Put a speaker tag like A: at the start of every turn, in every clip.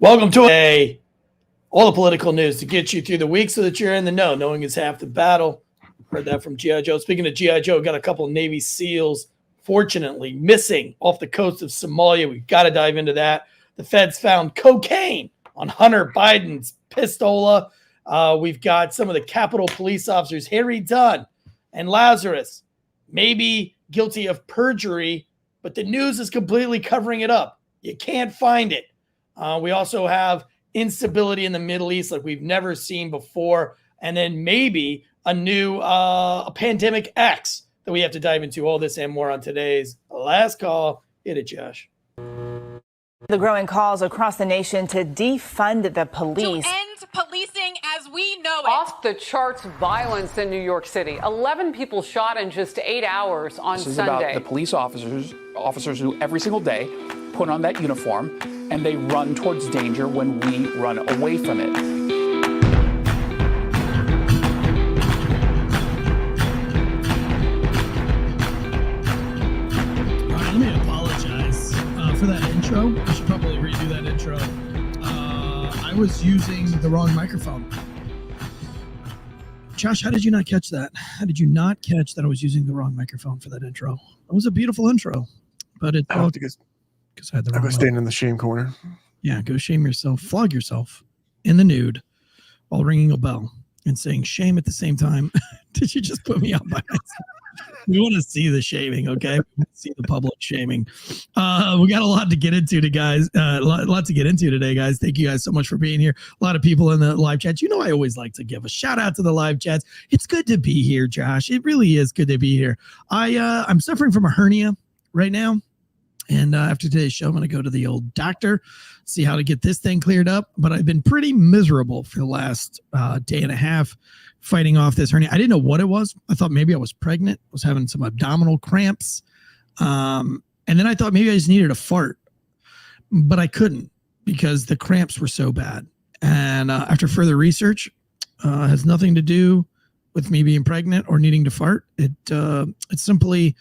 A: Welcome to all the political news to get you through the week so that you're in the know. Knowing is half the battle. Heard that from G.I. Joe. Speaking of G.I. Joe, got a couple of Navy SEALs, fortunately, missing off the coast of Somalia. We've got to dive into that. The feds found cocaine on Hunter Biden's pistola. We've got some of the Capitol police officers, Harry Dunn and Lazarus, maybe guilty of perjury, but the news is completely covering it up. You can't find it. We also have instability in the Middle East like we've never seen before. And then maybe a new pandemic X that we have to dive into. All this and more on today's Last Call. Hit it, Josh.
B: The growing calls across the nation to defund the police.
C: To end policing as we know it.
D: Off the charts violence in New York City. 11 people shot in just 8 hours on Sunday.
E: This is about the police officers who every single day put on that uniform and they run towards danger when we run away from it.
F: Let me apologize for that intro. I should probably redo that intro. I was using the wrong microphone. Josh, how did you not catch that? How did you not catch that I was using the wrong microphone for that intro? It was a beautiful intro, but it because I had the wrong.
G: I was staying in the shame corner. Yeah,
F: go shame yourself, flog yourself in the nude while ringing a bell and saying shame at the same time. Did you just put me out by myself? We want to see the shaming, okay? We want to see the public shaming. We got a lot to get into guys. A lot to get into today, guys. Thank you guys so much for being here. A lot of people in the live chats. You know, I always like to give a shout out to the live chats. It's good to be here, Josh. It really is good to be here. I'm suffering from a hernia right now. And after today's show, I'm going to go to the old doctor, see how to get this thing cleared up. But I've been pretty miserable for the last day and a half fighting off this hernia. I didn't know what it was. I thought maybe I was pregnant, was having some abdominal cramps. And then I thought maybe I just needed a fart. But I couldn't because the cramps were so bad. And after further research, has nothing to do with me being pregnant or needing to fart. It's simply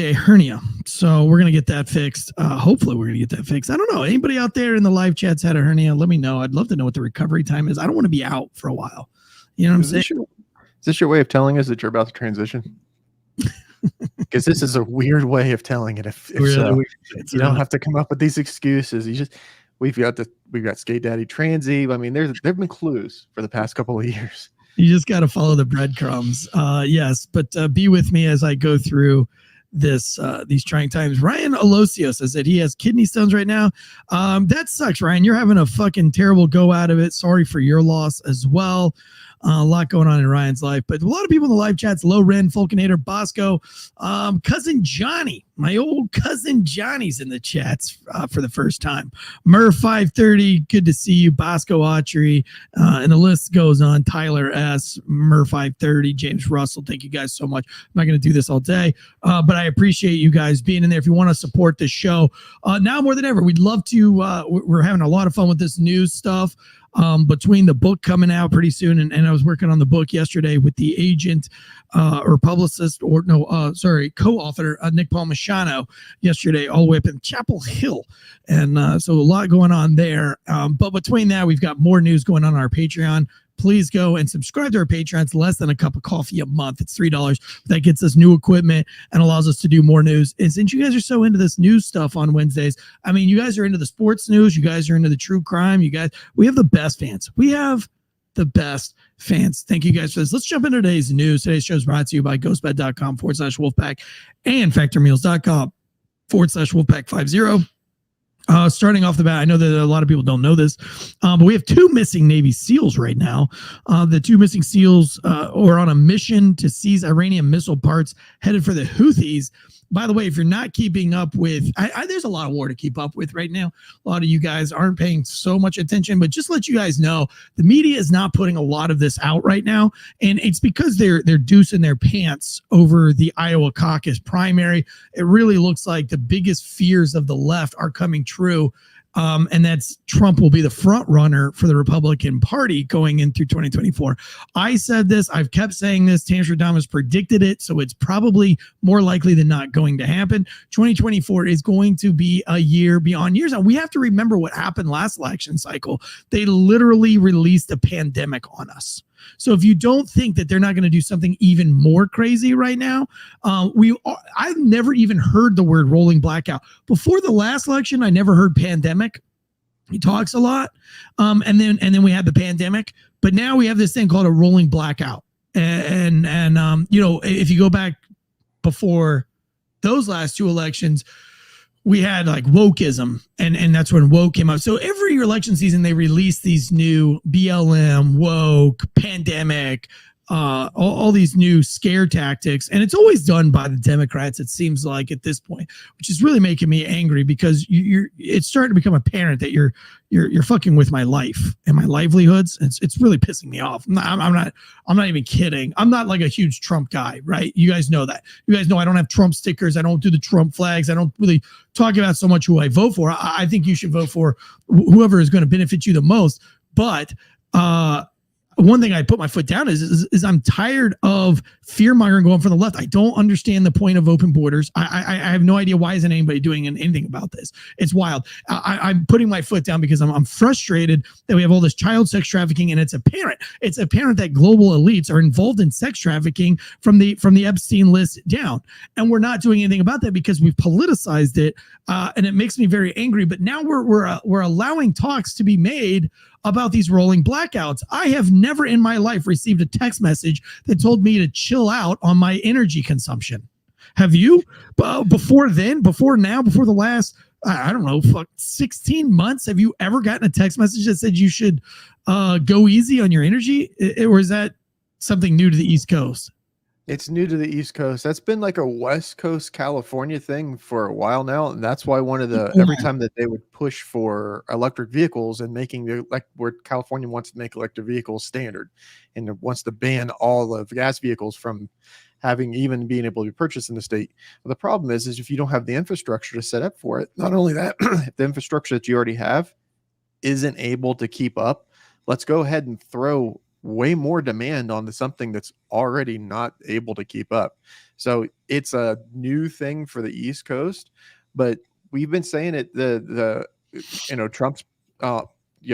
F: a hernia. So we're going to get that fixed. Hopefully we're going to get that fixed. I don't know. Anybody out there in the live chats had a hernia? Let me know. I'd love to know what the recovery time is. I don't want to be out for a while. You know what I'm saying?
G: Is this your way of telling us that you're about to transition? Because this is a weird way of telling it. If so, you don't have to come up with these excuses. We've got Skate Daddy Transy. I mean, there've been clues for the past couple of years.
F: You just got to follow the breadcrumbs. Yes, but be with me as I go through these trying times. Ryan Alosio says that he has kidney stones right now. That sucks, Ryan. You're having a fucking terrible go out of it. Sorry for your loss as well. A lot going on in Ryan's life, but a lot of people in the live chats, Low Ren, Fulcanator, Bosco, cousin Johnny, my old cousin Johnny's in the chats for the first time. Mur 530, good to see you. Bosco Autry, and the list goes on. Tyler S, Mur 530, James Russell. Thank you guys so much. I'm not going to do this all day, but I appreciate you guys being in there. If you want to support the show now more than ever, we'd love to. We're having a lot of fun with this news stuff. Between the book coming out pretty soon, and I was working on the book yesterday with the agent or publicist co-author Nick Palmisano yesterday, all the way up in Chapel Hill, and so a lot going on there. But between that, we've got more news going on our Patreon. Please go and subscribe to our Patreon. It's less than a cup of coffee a month. It's $3. That gets us new equipment and allows us to do more news. And since you guys are so into this news stuff on Wednesdays, I mean, you guys are into the sports news. You guys are into the true crime. We have the best fans. We have the best fans. Thank you guys for this. Let's jump into today's news. Today's show is brought to you by ghostbed.com/Wolfpack and factormeals.com/Wolfpack50. Starting off the bat, I know that a lot of people don't know this, but we have two missing Navy SEALs right now. The two missing SEALs are on a mission to seize Iranian missile parts headed for the Houthis. By the way, if you're not keeping up with, there's a lot of war to keep up with right now. A lot of you guys aren't paying so much attention, but just let you guys know, the media is not putting a lot of this out right now, and it's because they're deucing their pants over the Iowa caucus primary. It really looks like the biggest fears of the left are coming true. And that's Trump will be the front runner for the Republican Party going in through 2024. I said this. I've kept saying this. Tanstradamus predicted it, so it's probably more likely than not going to happen. 2024 is going to be a year beyond years. And we have to remember what happened last election cycle. They literally released a pandemic on us. So if you don't think that they're not going to do something even more crazy right now, I've never even heard the word rolling blackout. Before the last election, I never heard pandemic. He talks a lot. And then we had the pandemic, but now we have this thing called a rolling blackout. And if you go back before those last two elections, we had like wokeism, and that's when woke came up. So every election season, they release these new BLM, woke, pandemic, all these new scare tactics. And it's always done by the Democrats, it seems like at this point, which is really making me angry because it's starting to become apparent that you're fucking with my life and my livelihoods. It's really pissing me off. I'm not even kidding. I'm not like a huge Trump guy, right? You guys know that. You guys know I don't have Trump stickers. I don't do the Trump flags. I don't really talk about so much who I vote for. I think you should vote for whoever is going to benefit you the most. But one thing I put my foot down is I'm tired of fear mongering going from the left. I don't understand the point of open borders. I have no idea why isn't anybody doing anything about this. It's wild. I'm putting my foot down because I'm frustrated that we have all this child sex trafficking, and it's apparent. It's apparent that global elites are involved in sex trafficking from the Epstein list down, and we're not doing anything about that because we've politicized it, and it makes me very angry. But now we're allowing talks to be made about these rolling blackouts. I have never in my life received a text message that told me to chill out on my energy consumption. Have you? Before the last, I don't know, 16 months, have you ever gotten a text message that said you should go easy on your energy? Or is that something new to the East Coast?
G: It's new to the East Coast. That's been like a West Coast California thing for a while now. And that's why every time that they would push for electric vehicles and making where California wants to make electric vehicles standard and wants to ban all of gas vehicles from even being able to be purchased in the state. But the problem is if you don't have the infrastructure to set up for it, not only that, if the infrastructure that you already have isn't able to keep up, let's go ahead and throw way more demand on something that's already not able to keep up. So it's a new thing for the East Coast, but we've been saying it. Trump's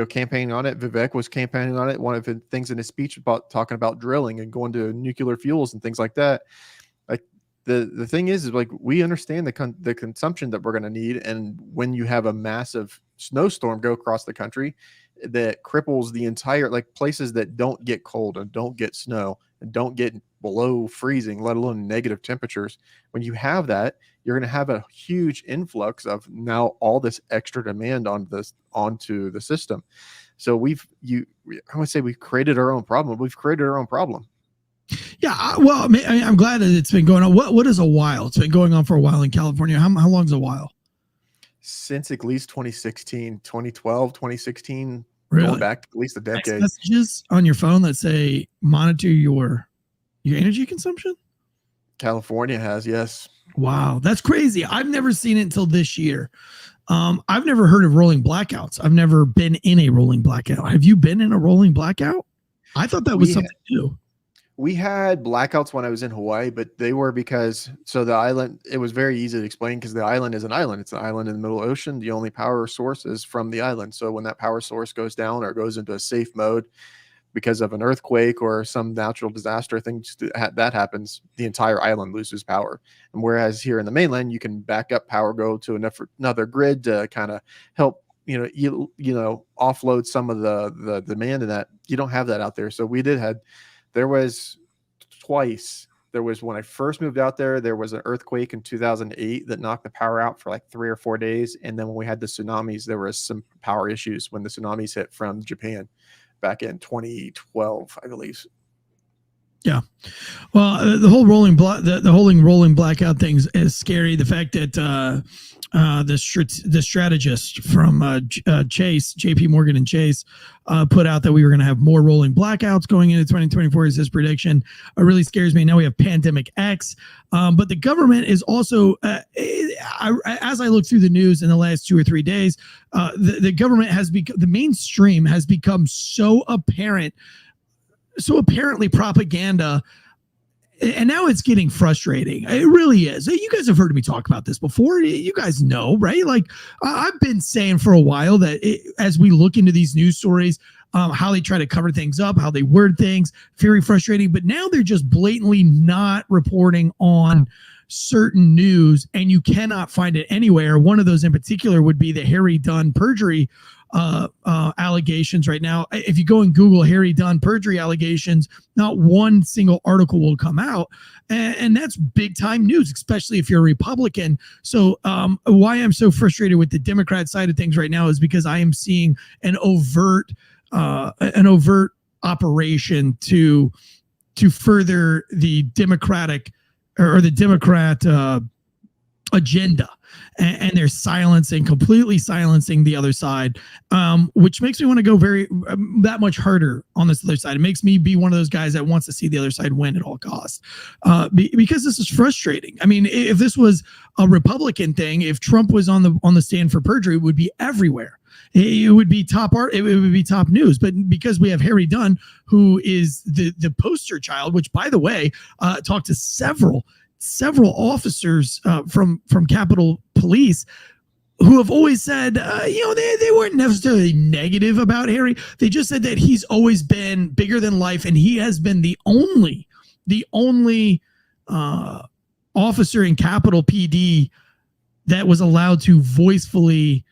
G: campaigning on it. Vivek was campaigning on it. One of the things in his speech about talking about drilling and going to nuclear fuels and things like that. Like the thing is like we understand the consumption that we're going to need, and when you have a massive snowstorm go across the country that cripples the entire places that don't get cold and don't get snow and don't get below freezing, let alone negative temperatures. When you have that, you're going to have a huge influx of now all this extra demand onto the system. So I would say we've created our own problem. We've created our own problem.
F: Yeah, I'm glad that it's been going on. What is a while? It's been going on for a while in California. How long is a while?
G: Since at least 2016, 2012, 2016,
F: really?
G: Going back at least a decade.
F: Text messages on your phone that say monitor your energy consumption?
G: California has, yes.
F: Wow, that's crazy. I've never seen it until this year. I've never heard of rolling blackouts. I've never been in a rolling blackout. Have you been in a rolling blackout? I thought that was something new.
G: We had blackouts when I was in Hawaii, but they were so the island, it was very easy to explain because the island is an island. It's an island in the middle of the ocean. The only power source is from the island. So when that power source goes down or goes into a safe mode because of an earthquake or some natural disaster thing that happens, the entire island loses power. And whereas here in the mainland, you can back up power, go to another grid to kind of help, offload some of the demand in that. You don't have that out there. So there was twice. There was when I first moved out there was an earthquake in 2008 that knocked the power out for 3 or 4 days. And then when we had the tsunamis, there was some power issues when the tsunamis hit from Japan back in 2012, I believe.
F: Yeah. Well, the whole rolling blackout thing is scary. The fact that the strategist from Chase, J.P. Morgan and Chase, put out that we were going to have more rolling blackouts going into 2024 is his prediction. Really scares me. Now we have Pandemic X, but the government is also, as I look through the news in the last 2 or 3 days, the government has become, the mainstream has become so apparently propaganda, and now it's getting frustrating. It really is. You guys have heard me talk about this before. You guys know, right? Like I've been saying for a while that as we look into these news stories, how they try to cover things up, how they word things, very frustrating. But now they're just blatantly not reporting on certain news, and you cannot find it anywhere. One of those in particular would be the Harry Dunn perjury allegations right now. If you go and Google Harry Dunn perjury allegations, not one single article will come out. And that's big time news, especially if you're a Republican. So why I'm so frustrated with the Democrat side of things right now is because I am seeing an overt operation to further the Democratic or the Democrat agenda. And they're completely silencing the other side, which makes me want to go that much harder on this other side. It makes me be one of those guys that wants to see the other side win at all costs, because this is frustrating. I mean, if this was a Republican thing, if Trump was on the stand for perjury, it would be everywhere. It would be top art. It would be top news. But because we have Harry Dunn, who is the poster child, which, by the way, talked to several officers from Capitol Police who have always said, they weren't necessarily negative about Harry. They just said that he's always been bigger than life, and he has been the only officer in Capitol PD that was allowed to voicefully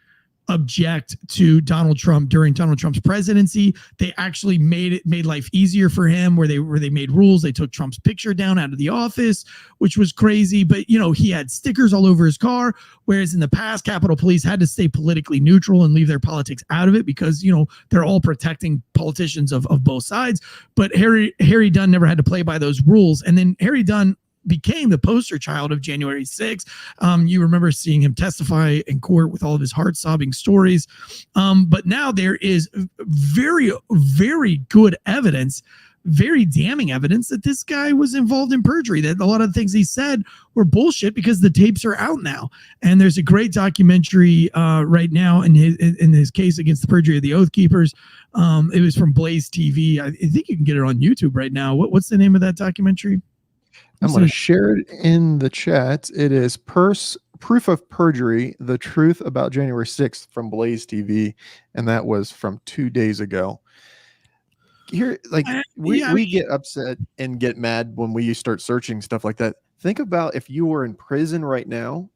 F: object to Donald Trump during Donald Trump's presidency. They actually made life easier for him, where they made rules. They took Trump's picture down out of the office, which was crazy. But he had stickers all over his car, whereas in the past, Capitol Police had to stay politically neutral and leave their politics out of it because they're all protecting politicians of both sides. But Harry Dunn never had to play by those rules, and then Harry Dunn became the poster child of January 6th. You remember seeing him testify in court with all of his heart-sobbing stories. But now there is very, very good evidence, very damning evidence that this guy was involved in perjury, that a lot of the things he said were bullshit because the tapes are out now. And there's a great documentary right now in his case against the perjury of the Oath Keepers. It was from Blaze TV. I think you can get it on YouTube right now. What's the name of that documentary?
G: I'm going to share it in the chat. It is Proof of Perjury, The Truth About January 6th from Blaze TV. And that was from 2 days ago. Here, we get upset and get mad when we start searching stuff like that. Think about if you were in prison right now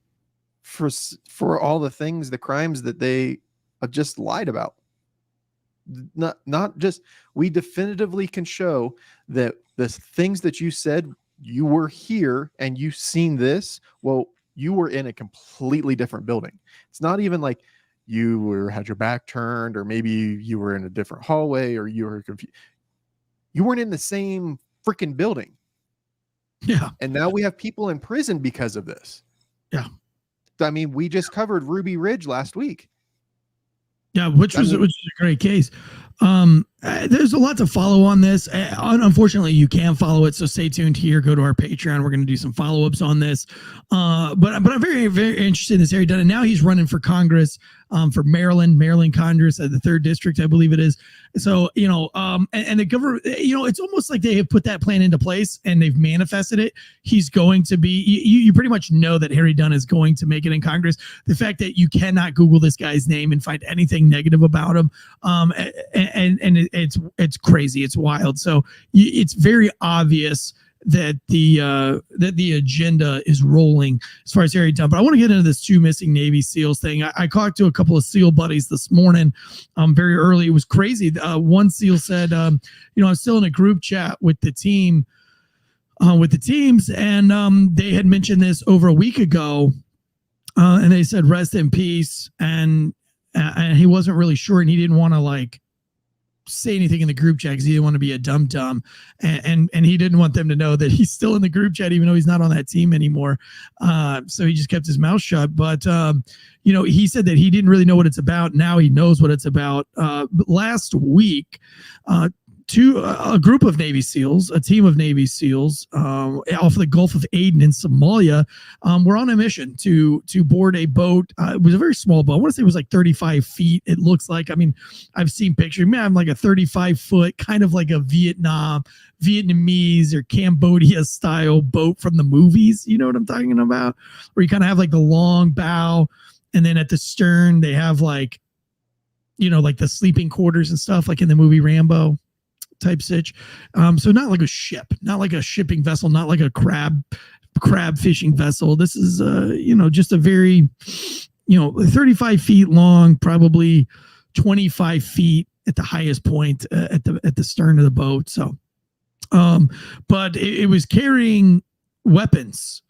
G: for all the things, the crimes that they just lied about. Not just, we definitively can show that the things that you said, you were here and you seen this. Well, you were in a completely different building. It's not even like you had your back turned, or maybe you were in a different hallway, or you were confused. You weren't in the same freaking building.
F: Yeah.
G: And now we have people in prison because of this.
F: Yeah.
G: I mean, we just covered Ruby Ridge last week.
F: Yeah, which was a great case. There's a lot to follow on this. Unfortunately, you can follow it, so stay tuned here. Go to our Patreon. We're going to do some follow-ups on this. But I'm very, very interested in this Harry Dunn. And now he's running for Congress, for Maryland Congress at the 3rd District, I believe it is. So, and the government, it's almost like they have put that plan into place and they've manifested it. He's going to be, you pretty much know that Harry Dunn is going to make it in Congress. The fact that you cannot Google this guy's name and find anything negative about him, and it's crazy. It's wild. So it's very obvious that the agenda is rolling as far as Harry Dunn. But I want to get into this 2 missing Navy SEALs thing. I talked to a couple of SEAL buddies this morning, very early. It was crazy. One SEAL said, I'm still in a group chat with the team, with the teams, and they had mentioned this over a week ago, and they said rest in peace, and he wasn't really sure, and he didn't want to say anything in the group chat because he didn't want to be a dum-dum, and he didn't want them to know that he's still in the group chat even though he's not on that team anymore. So he just kept his mouth shut. But he said that he didn't really know what it's about. Now he knows what it's about. Last week, a group of Navy SEALs, a team of Navy SEALs off the Gulf of Aden in Somalia, were on a mission to board a boat. It was a very small boat. I want to say it was like 35 feet. It looks like, I mean, I've seen pictures, man, like a 35-foot, kind of like a Vietnamese or Cambodia style boat from the movies. You know what I'm talking about? Where you kind of have like the long bow, and then at the stern, they have like, like the sleeping quarters and stuff like in the movie Rambo type sitch. So not like a ship, not like a shipping vessel, not like a crab fishing vessel. This is just a very 35 feet long, probably 25 feet at the highest point at the stern of the boat. So but it was carrying weapons,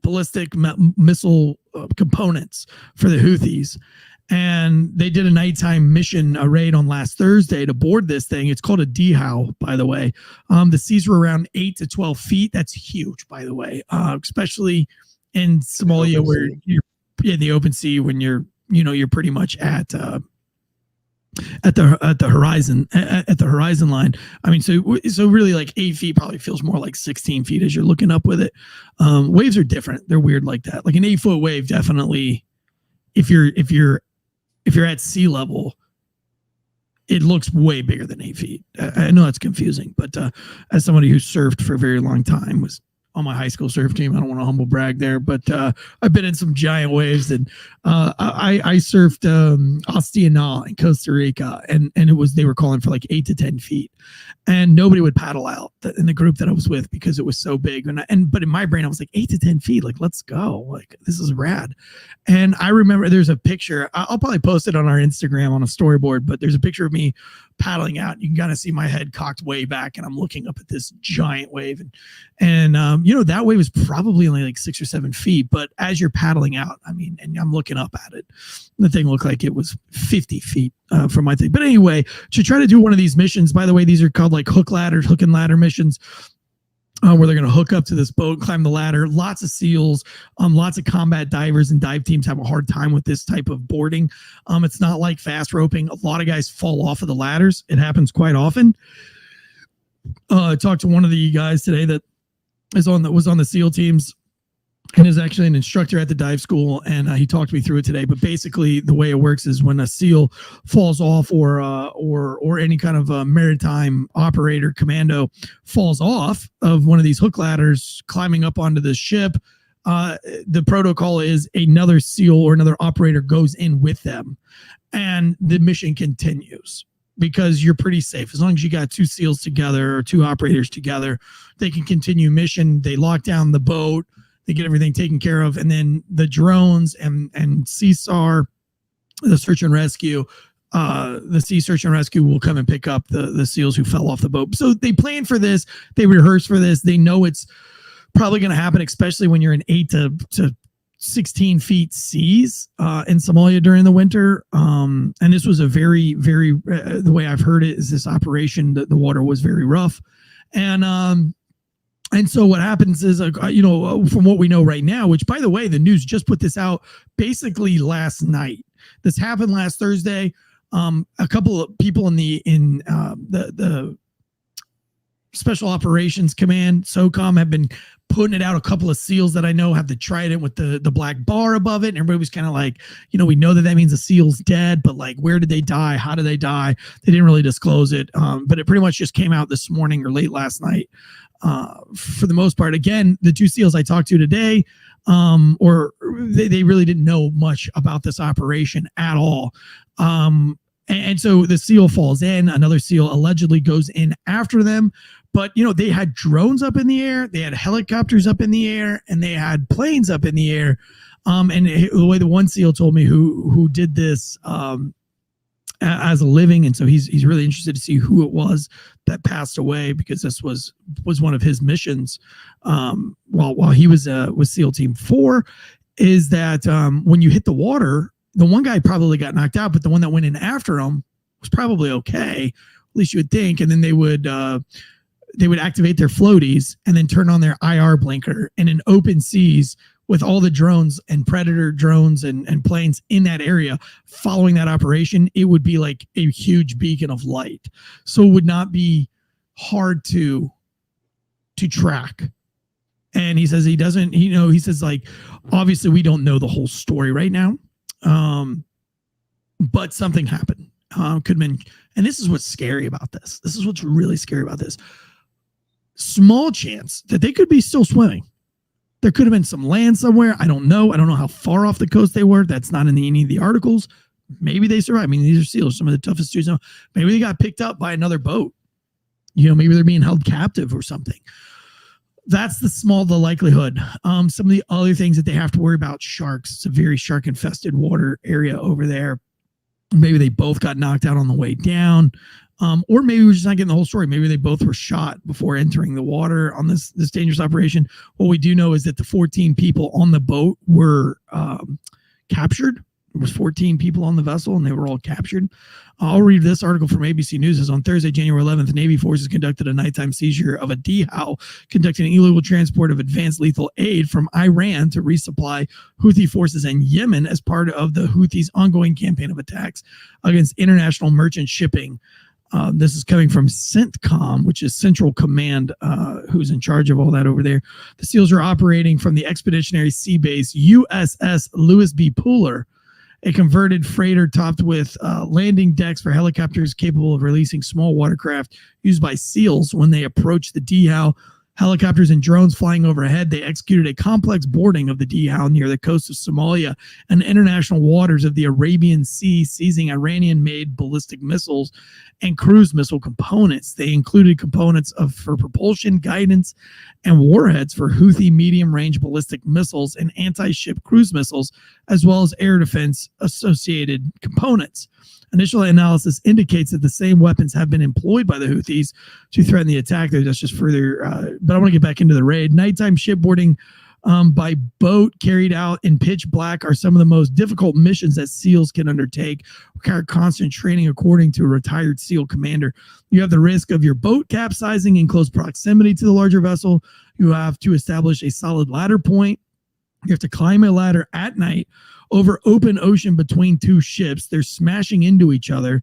F: ballistic missile components for the Houthis. And they did a nighttime mission, a raid on last Thursday to board this thing. It's called a DHOW, by the way. The seas were around 8 to 12 feet. That's huge, by the way, especially in Somalia, where you're in the open sea when you're pretty much at the horizon line. I mean, so really like 8 feet probably feels more like 16 feet as you're looking up with it. Waves are different. They're weird like that. Like an 8-foot wave, definitely. If you're at sea level, it looks way bigger than 8 feet. I know that's confusing, but as somebody who surfed for a very long time, was on my high school surf team, I don't want to humble brag there, but I've been in some giant waves, and I surfed Ostiana in Costa Rica, and they were calling for like 8 to 10 feet, and nobody would paddle out in the group that I was with because it was so big. But in my brain, I was like, 8 to 10 feet, like, let's go, like this is rad. And I remember there's a picture, I'll probably post it on our Instagram on a storyboard, but there's a picture of me paddling out. You can kind of see my head cocked way back, and I'm looking up at this giant wave, and that wave was probably only like 6 or 7 feet, but as you're paddling out, I mean, and I'm looking up at it, the thing looked like it was 50 feet from my thing. But anyway, to try to do one of these missions, by the way, these are called like hook and ladder missions, where they're going to hook up to this boat, climb the ladder. Lots of SEALs, lots of combat divers and dive teams have a hard time with this type of boarding. It's not like fast roping. A lot of guys fall off of the ladders. It happens quite often. I talked to one of the guys today that was on the SEAL teams and is actually an instructor at the dive school, and he talked me through it today. But basically, the way it works is when a SEAL falls off, or any kind of maritime operator, commando falls off of one of these hook ladders, climbing up onto the ship, the protocol is another SEAL or another operator goes in with them, and the mission continues. Because you're pretty safe as long as you got 2 SEALs together or 2 operators together, they can continue mission. They lock down the boat. They get everything taken care of, and then the drones and CSAR, the search and rescue, the sea search and rescue will come and pick up the SEALs who fell off the boat. So they plan for this, they rehearse for this, they know it's probably going to happen, especially when you're in 8 to 16 feet seas in Somalia during the winter. And this was a very, very, the way I've heard it is this operation, the water was very rough, and so what happens is, from what we know right now, which, by the way, the news just put this out basically last night. This happened last Thursday. A couple of people in the Special Operations Command, SOCOM, have been putting it out. A couple of SEALs that I know have the trident with the black bar above it. And everybody was kind of like, we know that means a SEAL's dead, but like, where did they die? How did they die? They didn't really disclose it. But it pretty much just came out this morning or late last night. For the most part, again, the 2 SEALs I talked to today, they really didn't know much about this operation at all. And so the SEAL falls in, another SEAL allegedly goes in after them. But, they had drones up in the air, they had helicopters up in the air, and they had planes up in the air. And the way the one SEAL told me who did this as a living, and so he's really interested to see who it was that passed away, because this was one of his missions while he was with SEAL Team 4, is that when you hit the water, the one guy probably got knocked out, but the one that went in after him was probably okay. At least you would think. And then they would activate their floaties and then turn on their IR blinker, and in open seas with all the drones and predator drones and planes in that area following that operation, it would be like a huge beacon of light. So it would not be hard to track. And he says he doesn't, he says, like, obviously we don't know the whole story right now. But something happened. Could have been, and this is what's scary about this. This is what's really scary about this. Small chance that they could be still swimming. There could have been some land somewhere. I don't know. I don't know how far off the coast they were. That's not in any of the articles. Maybe they survived. I mean, these are SEALs, some of the toughest dudes. Maybe they got picked up by another boat. Maybe they're being held captive or something. That's the likelihood. Some of the other things that they have to worry about, sharks. It's a very shark infested water area over there. Maybe they both got knocked out on the way down. Or maybe we're just not getting the whole story. Maybe they both were shot before entering the water on this dangerous operation. What we do know is that the 14 people on the boat were captured. There was 14 people on the vessel, and they were all captured. I'll read this article from ABC News. It's on Thursday, January 11th, Navy forces conducted a nighttime seizure of a DHOW, conducting an illegal transport of advanced lethal aid from Iran to resupply Houthi forces in Yemen as part of the Houthis' ongoing campaign of attacks against international merchant shipping. This is coming from CENTCOM, which is Central Command, who's in charge of all that over there. The SEALs are operating from the Expeditionary Sea Base USS Lewis B. Puller, a converted freighter topped with landing decks for helicopters capable of releasing small watercraft used by SEALs when they approach the DHOW. Helicopters and drones flying overhead, they executed a complex boarding of the DHOW near the coast of Somalia and international waters of the Arabian Sea, seizing Iranian-made ballistic missiles and cruise missile components. They included components for propulsion, guidance, and warheads for Houthi medium-range ballistic missiles and anti-ship cruise missiles, as well as air defense associated components. Initial analysis indicates that the same weapons have been employed by the Houthis to threaten the attack. That's just further, but I want to get back into the raid. Nighttime shipboarding by boat carried out in pitch black are some of the most difficult missions that SEALs can undertake, require constant training, according to a retired SEAL commander. You have the risk of your boat capsizing in close proximity to the larger vessel. You have to establish a solid ladder point. You have to climb a ladder at night over open ocean between two ships. They're smashing into each other.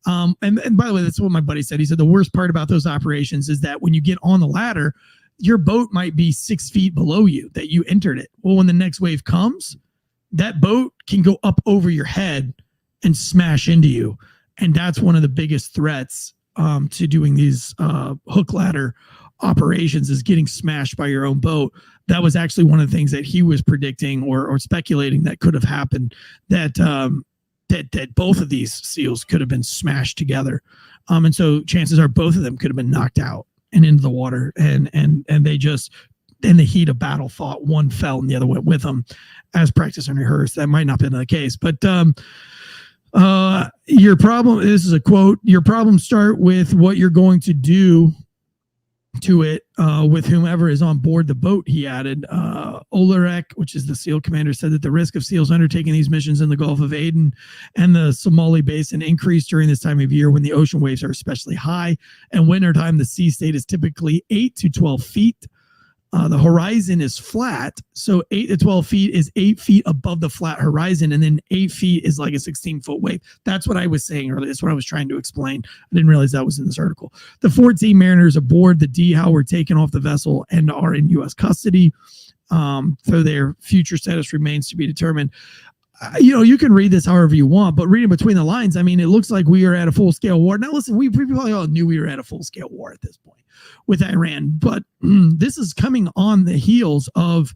F: And by the way, that's what my buddy said. He said the worst part about those operations is that when you get on the ladder, your boat might be 6 feet below you, that you entered it. Well, when the next wave comes, that boat can go up over your head and smash into you. And that's one of the biggest threats to doing these hook ladder operations, is getting smashed by your own boat. That was actually one of the things that he was predicting or speculating that could have happened, that both of these SEALs could have been smashed together. And so chances are both of them could have been knocked out and into the water, and they just, in the heat of battle, thought one fell and the other went with them, as practice and rehearsed. That might not have been the case, but your problem, this is a quote, your problems start with what you're going to do to it with whomever is on board the boat, he added. Olerek, which is the SEAL commander, said that the risk of SEALs undertaking these missions in the Gulf of Aden and the Somali basin increased during this time of year when the ocean waves are especially high. And wintertime, the sea state is typically 8 to 12 feet. The horizon is flat, so 8 to 12 feet is 8 feet above the flat horizon, and then 8 feet is like a 16-foot wave. That's what I was saying earlier. That's what I was trying to explain. I didn't realize that was in this article. The 14 mariners aboard the DHOW were taken off the vessel and are in U.S. custody. So their future status remains to be determined. You can read this however you want, but reading between the lines, I mean, it looks like we are at a full-scale war. Now, listen, we probably all knew we were at a full-scale war at this point with Iran, but this is coming on the heels of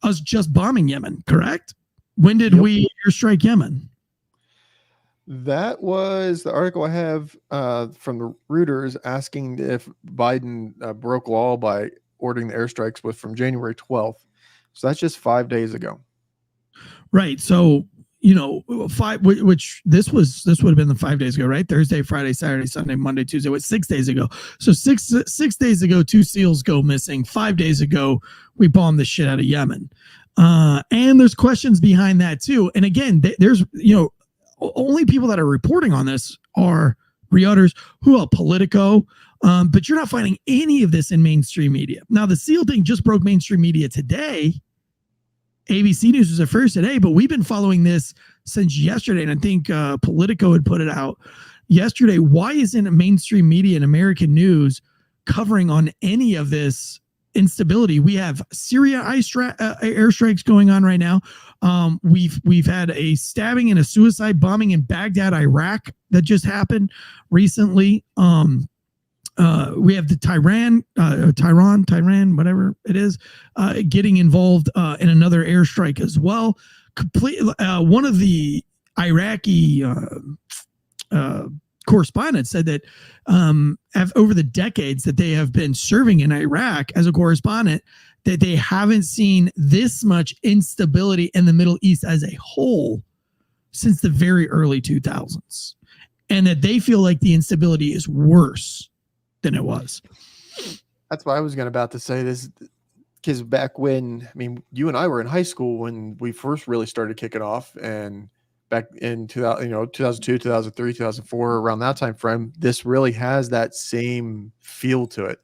F: us just bombing Yemen, correct? When did we airstrike Yemen?
G: That was the article I have from the Reuters asking if Biden broke law by ordering the airstrikes from January 12th. So that's just 5 days ago. Right. So, which this would have been the 5 days ago, right? Thursday, Friday, Saturday, Sunday, Monday, Tuesday. It's 6 days ago. So six days ago, 2 SEALs go missing. 5 days ago, we bombed the shit out of Yemen. And there's questions behind that too. And again, there's,
F: only people that are reporting on this are Reuters, Politico, but you're not finding any of this in mainstream media. Now, the SEAL thing just broke mainstream media today. ABC News was the first today, but we've been following this since yesterday, and I think Politico had put it out yesterday. Why isn't mainstream media and American news covering on any of this instability? We have Syria airstrikes going on right now. We've had a stabbing and a suicide bombing in Baghdad, Iraq that just happened recently. We have the Tehran, whatever it is, getting involved in another airstrike as well. One of the Iraqi correspondents said that over the decades that they have been serving in Iraq as a correspondent, that they haven't seen this much instability in the Middle East as a whole since the very early 2000s, and that they feel like the instability is worse than it was.
G: That's why I was about to say this, because back when, I mean, you and I were in high school when we first really started kicking off, and back in 2002, 2003, 2004, around that time frame, this really has that same feel to it.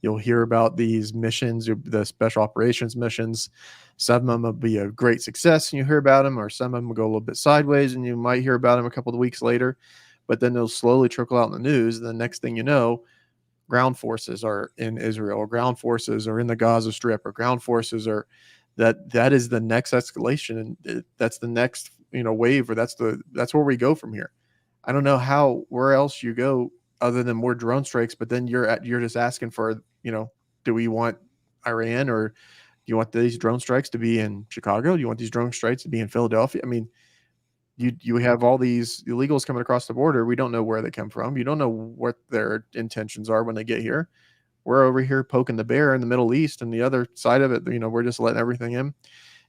G: You'll hear about these missions, the special operations missions. Some of them will be a great success and you hear about them, or some of them will go a little bit sideways and you might hear about them a couple of weeks later, but then they'll slowly trickle out in the news. And the next thing you know, ground forces are in Israel, or ground forces are in the Gaza Strip, or ground forces are that is the next escalation. And that's the next, wave, or that's where we go from here. I don't know where else you go other than more drone strikes, but then you're just asking for, do we want Iran, or do you want these drone strikes to be in Chicago? Do you want these drone strikes to be in Philadelphia? I mean, you have all these illegals coming across the border. We don't know where they come from. You don't know what their intentions are when they get here. We're over here poking the bear in the Middle East, and the other side of it, we're just letting everything in.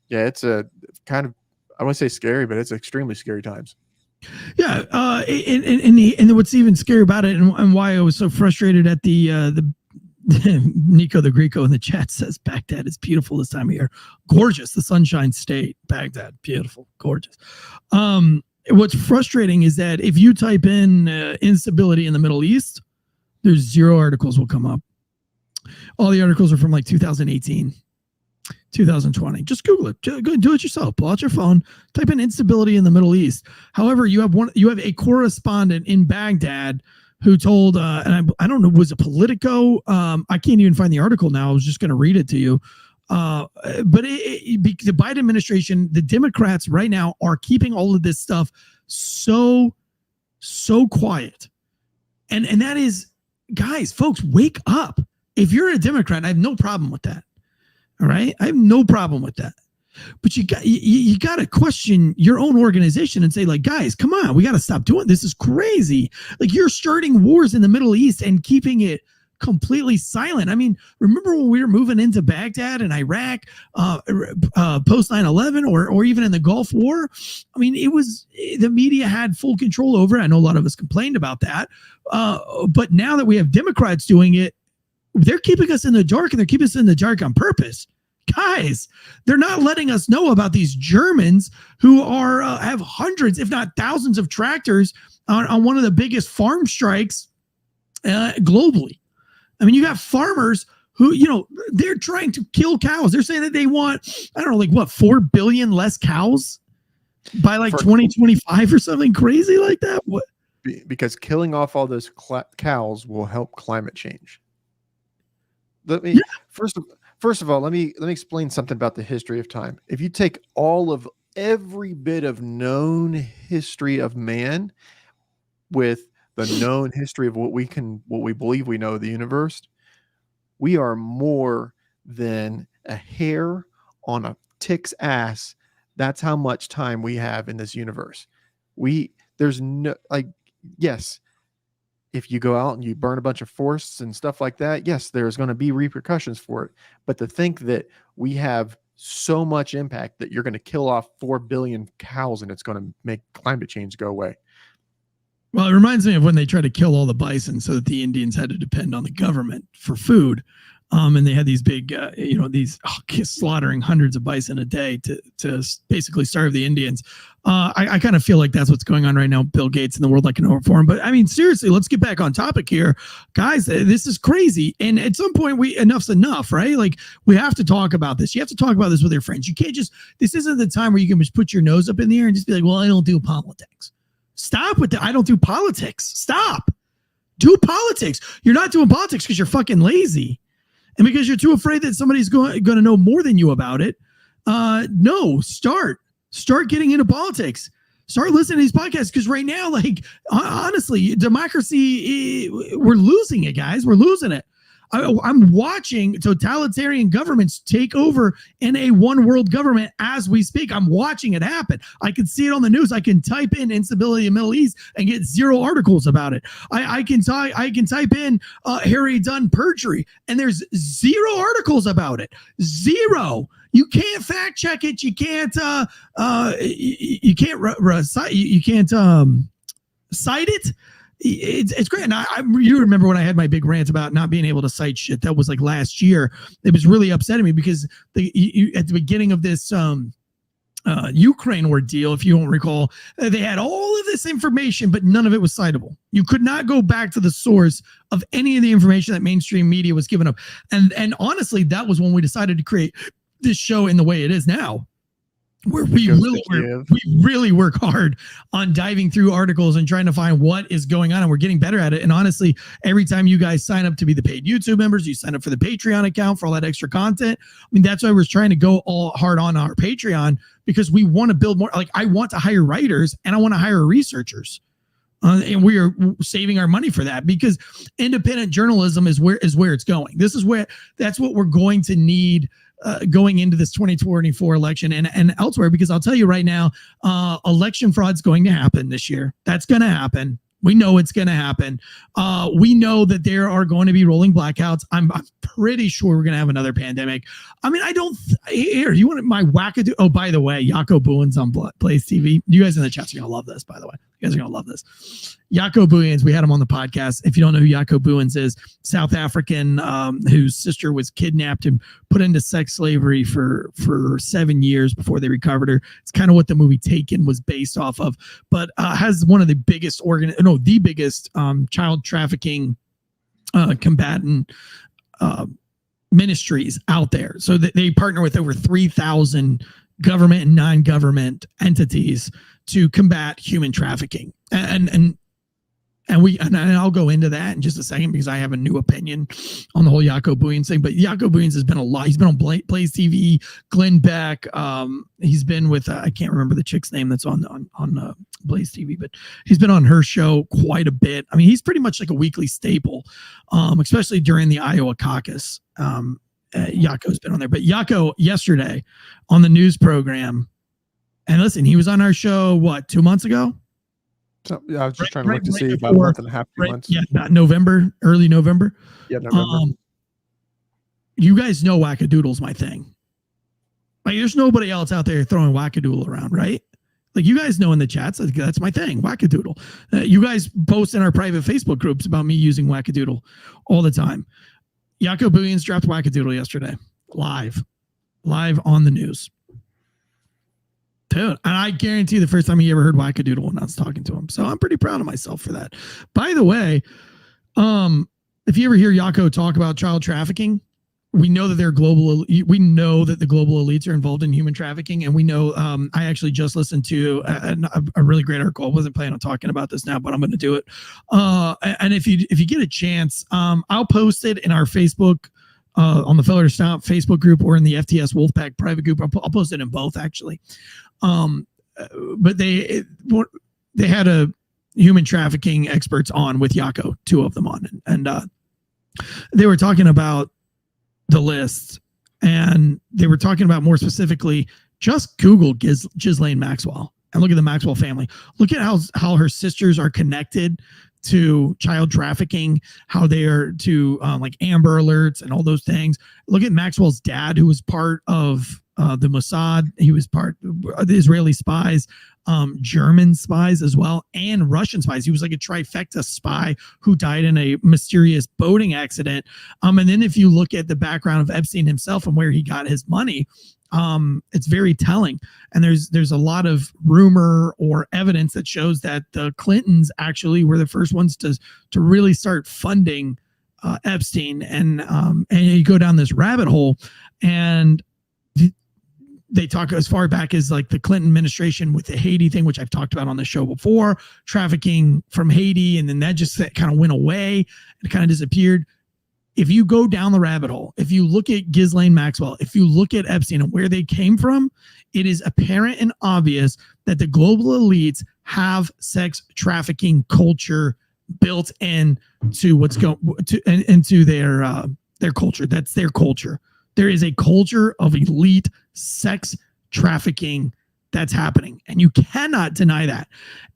G: Yeah, it's a kind of, I wouldn't say scary, but it's extremely scary times.
F: Yeah, and what's even scary about it, and why I was so frustrated at the Nico the Greco in the chat says Baghdad is beautiful this time of year. Gorgeous, the Sunshine State, Baghdad, beautiful, gorgeous. What's frustrating is that if you type in instability in the Middle East, there's 0 articles will come up. All the articles are from like 2018. 2020. Just Google it. Go do it yourself. Pull out your phone, type in instability in the Middle East. However, you have a correspondent in Baghdad who told, and I don't know, was it Politico? I can't even find the article now. I was just going to read it to you. But the Biden administration, the Democrats right now are keeping all of this stuff so quiet. And that is, guys, folks, wake up. If you're a Democrat, I have no problem with that. All right. I have no problem with that. But you got to question your own organization and say, like, guys, come on, we got to stop doing this. Is crazy. Like, you're starting wars in the Middle East and keeping it completely silent. I mean, remember when we were moving into Baghdad and Iraq post 9/11 or even in the Gulf War? I mean, the media had full control over it. I know a lot of us complained about that. But now that we have Democrats doing it, they're keeping us in the dark, and they're keeping us in the dark on purpose. Guys, they're not letting us know about these Germans who are have hundreds, if not thousands, of tractors on one of the biggest farm strikes globally. I mean, you got farmers who, they're trying to kill cows. They're saying that they want, 4 billion less cows by 2025 or something crazy like that. What?
G: Because killing off all those cows will help climate change. First of all, let me explain something about the history of time. If you take every bit of known history of man with the known history of what we believe we know of the universe, we are more than a hair on a tick's ass. That's how much time we have in this universe. Yes, if you go out and you burn a bunch of forests and stuff like that, yes, there's going to be repercussions for it. But to think that we have so much impact that you're going to kill off 4 billion cows and it's going to make climate change go away.
F: Well, it reminds me of when they tried to kill all the bison so that the Indians had to depend on the government for food. And they had these big, slaughtering hundreds of bison a day to basically starve the Indians. I kind of feel like that's what's going on right now. Bill Gates and the World Economic Forum. But I mean, seriously, let's get back on topic here, guys. This is crazy. And at some point, enough's enough, right? Like, we have to talk about this. You have to talk about this with your friends. You can't this isn't the time where you can just put your nose up in the air and just be like, well, I don't do politics. Stop with that. I don't do politics. Stop. Do politics. You're not doing politics because you're fucking lazy. And because you're too afraid that somebody's going to know more than you about it. No, start getting into politics. Start listening to these podcasts, because right now, like, honestly, democracy, we're losing it, guys. We're losing it. I'm watching totalitarian governments take over in a one world government as we speak. I'm watching it happen. I can see it on the news. I can type in instability in the Middle East and get 0 articles about it. I can type in Harry Dunn perjury, and there's 0 articles about it. 0. You can't fact check it. You can't cite it. It's great. And you remember when I had my big rant about not being able to cite shit? That was like last year. It was really upsetting me because at the beginning of this Ukraine ordeal, if you don't recall, they had all of this information, but none of it was citable. You could not go back to the source of any of the information that mainstream media was giving up. And honestly, that was when we decided to create this show in the way it is now, where we really work hard on diving through articles and trying to find what is going on, and we're getting better at it. And honestly, every time you guys sign up to be the paid YouTube members, you sign up for the Patreon account for all that extra content. I mean, that's why we're trying to go all hard on our Patreon, because we want to build more. Like, I want to hire writers and I want to hire researchers. And we are saving our money for that, because independent journalism is where it's going. That's what we're going to need going into this 2024 election and elsewhere, because I'll tell you right now, election fraud's going to happen this year. That's going to happen. We know it's going to happen. We know that there are going to be rolling blackouts. I'm pretty sure we're going to have another pandemic. I mean, here, you want my wackadoo? Oh, by the way, Jaco Booyens on Blaze TV. You guys in the chat are going to love this, by the way. You guys are going to love this. Jaco Booyens, we had him on the podcast. If you don't know who Jaco Booyens is, South African, whose sister was kidnapped and put into sex slavery for 7 years before they recovered her. It's kind of what the movie Taken was based off of, but has one of the biggest the biggest child trafficking combatant ministries out there. So they partner with over 3,000 government and non-government entities to combat human trafficking. And I'll go into that in just a second, because I have a new opinion on the whole Jaco Booyens thing. But Jaco Booyens has been a lot. He's been on Blaze TV, Glenn Beck. He's been with I can't remember the chick's name that's on Blaze TV, but he's been on her show quite a bit. I mean, he's pretty much like a weekly staple, especially during the Iowa caucus. Jaco's been on there. But Jaco yesterday on the news program, and listen, he was on our show 2 months ago.
G: So, yeah, I was just trying to look to see about a month and a half, 2 months.
F: Yeah, about November, early November.
G: Yeah, November.
F: You guys know wackadoodle's my thing. Like, there's nobody else out there throwing wackadoodle around, right? Like, you guys know in the chats, that's my thing, wackadoodle. You guys post in our private Facebook groups about me using wackadoodle all the time. Jaco Booyens dropped wackadoodle yesterday, live on the news. Dude, and I guarantee the first time he ever heard wackadoodle when I was talking to him. So I'm pretty proud of myself for that. By the way, if you ever hear Jaco talk about child trafficking, we know that we know that the global elites are involved in human trafficking. And we know, I actually just listened to a really great article. I wasn't planning on talking about this now, but I'm going to do it. And if you get a chance, I'll post it in our Facebook, on the Feller Stomp Facebook group, or in the FTS Wolfpack private group. I'll post it in both, actually. But they had a human trafficking experts on with Jaco, 2 of them on, and they were talking about the list, and they were talking about, more specifically, just Google Ghislaine Maxwell and look at the Maxwell family. Look at how her sisters are connected to child trafficking, how they are to like Amber Alerts and all those things. Look at Maxwell's dad, who was part of the Mossad. He was part of the Israeli spies. German spies as well, and Russian spies. He was like a trifecta spy who died in a mysterious boating accident. And then if you look at the background of Epstein himself and where he got his money, it's very telling. And there's a lot of rumor or evidence that shows that the Clintons actually were the first ones to really start funding Epstein, and you go down this rabbit hole, and they talk as far back as like the Clinton administration with the Haiti thing, which I've talked about on the show before, trafficking from Haiti, and then that just kind of went away and kind of disappeared. If you go down the rabbit hole, if you look at Ghislaine Maxwell, if you look at Epstein and where they came from, it is apparent and obvious that the global elites have sex trafficking culture built into what's going into their culture. That's their culture. There is a culture of elite sex trafficking that's happening, and you cannot deny that.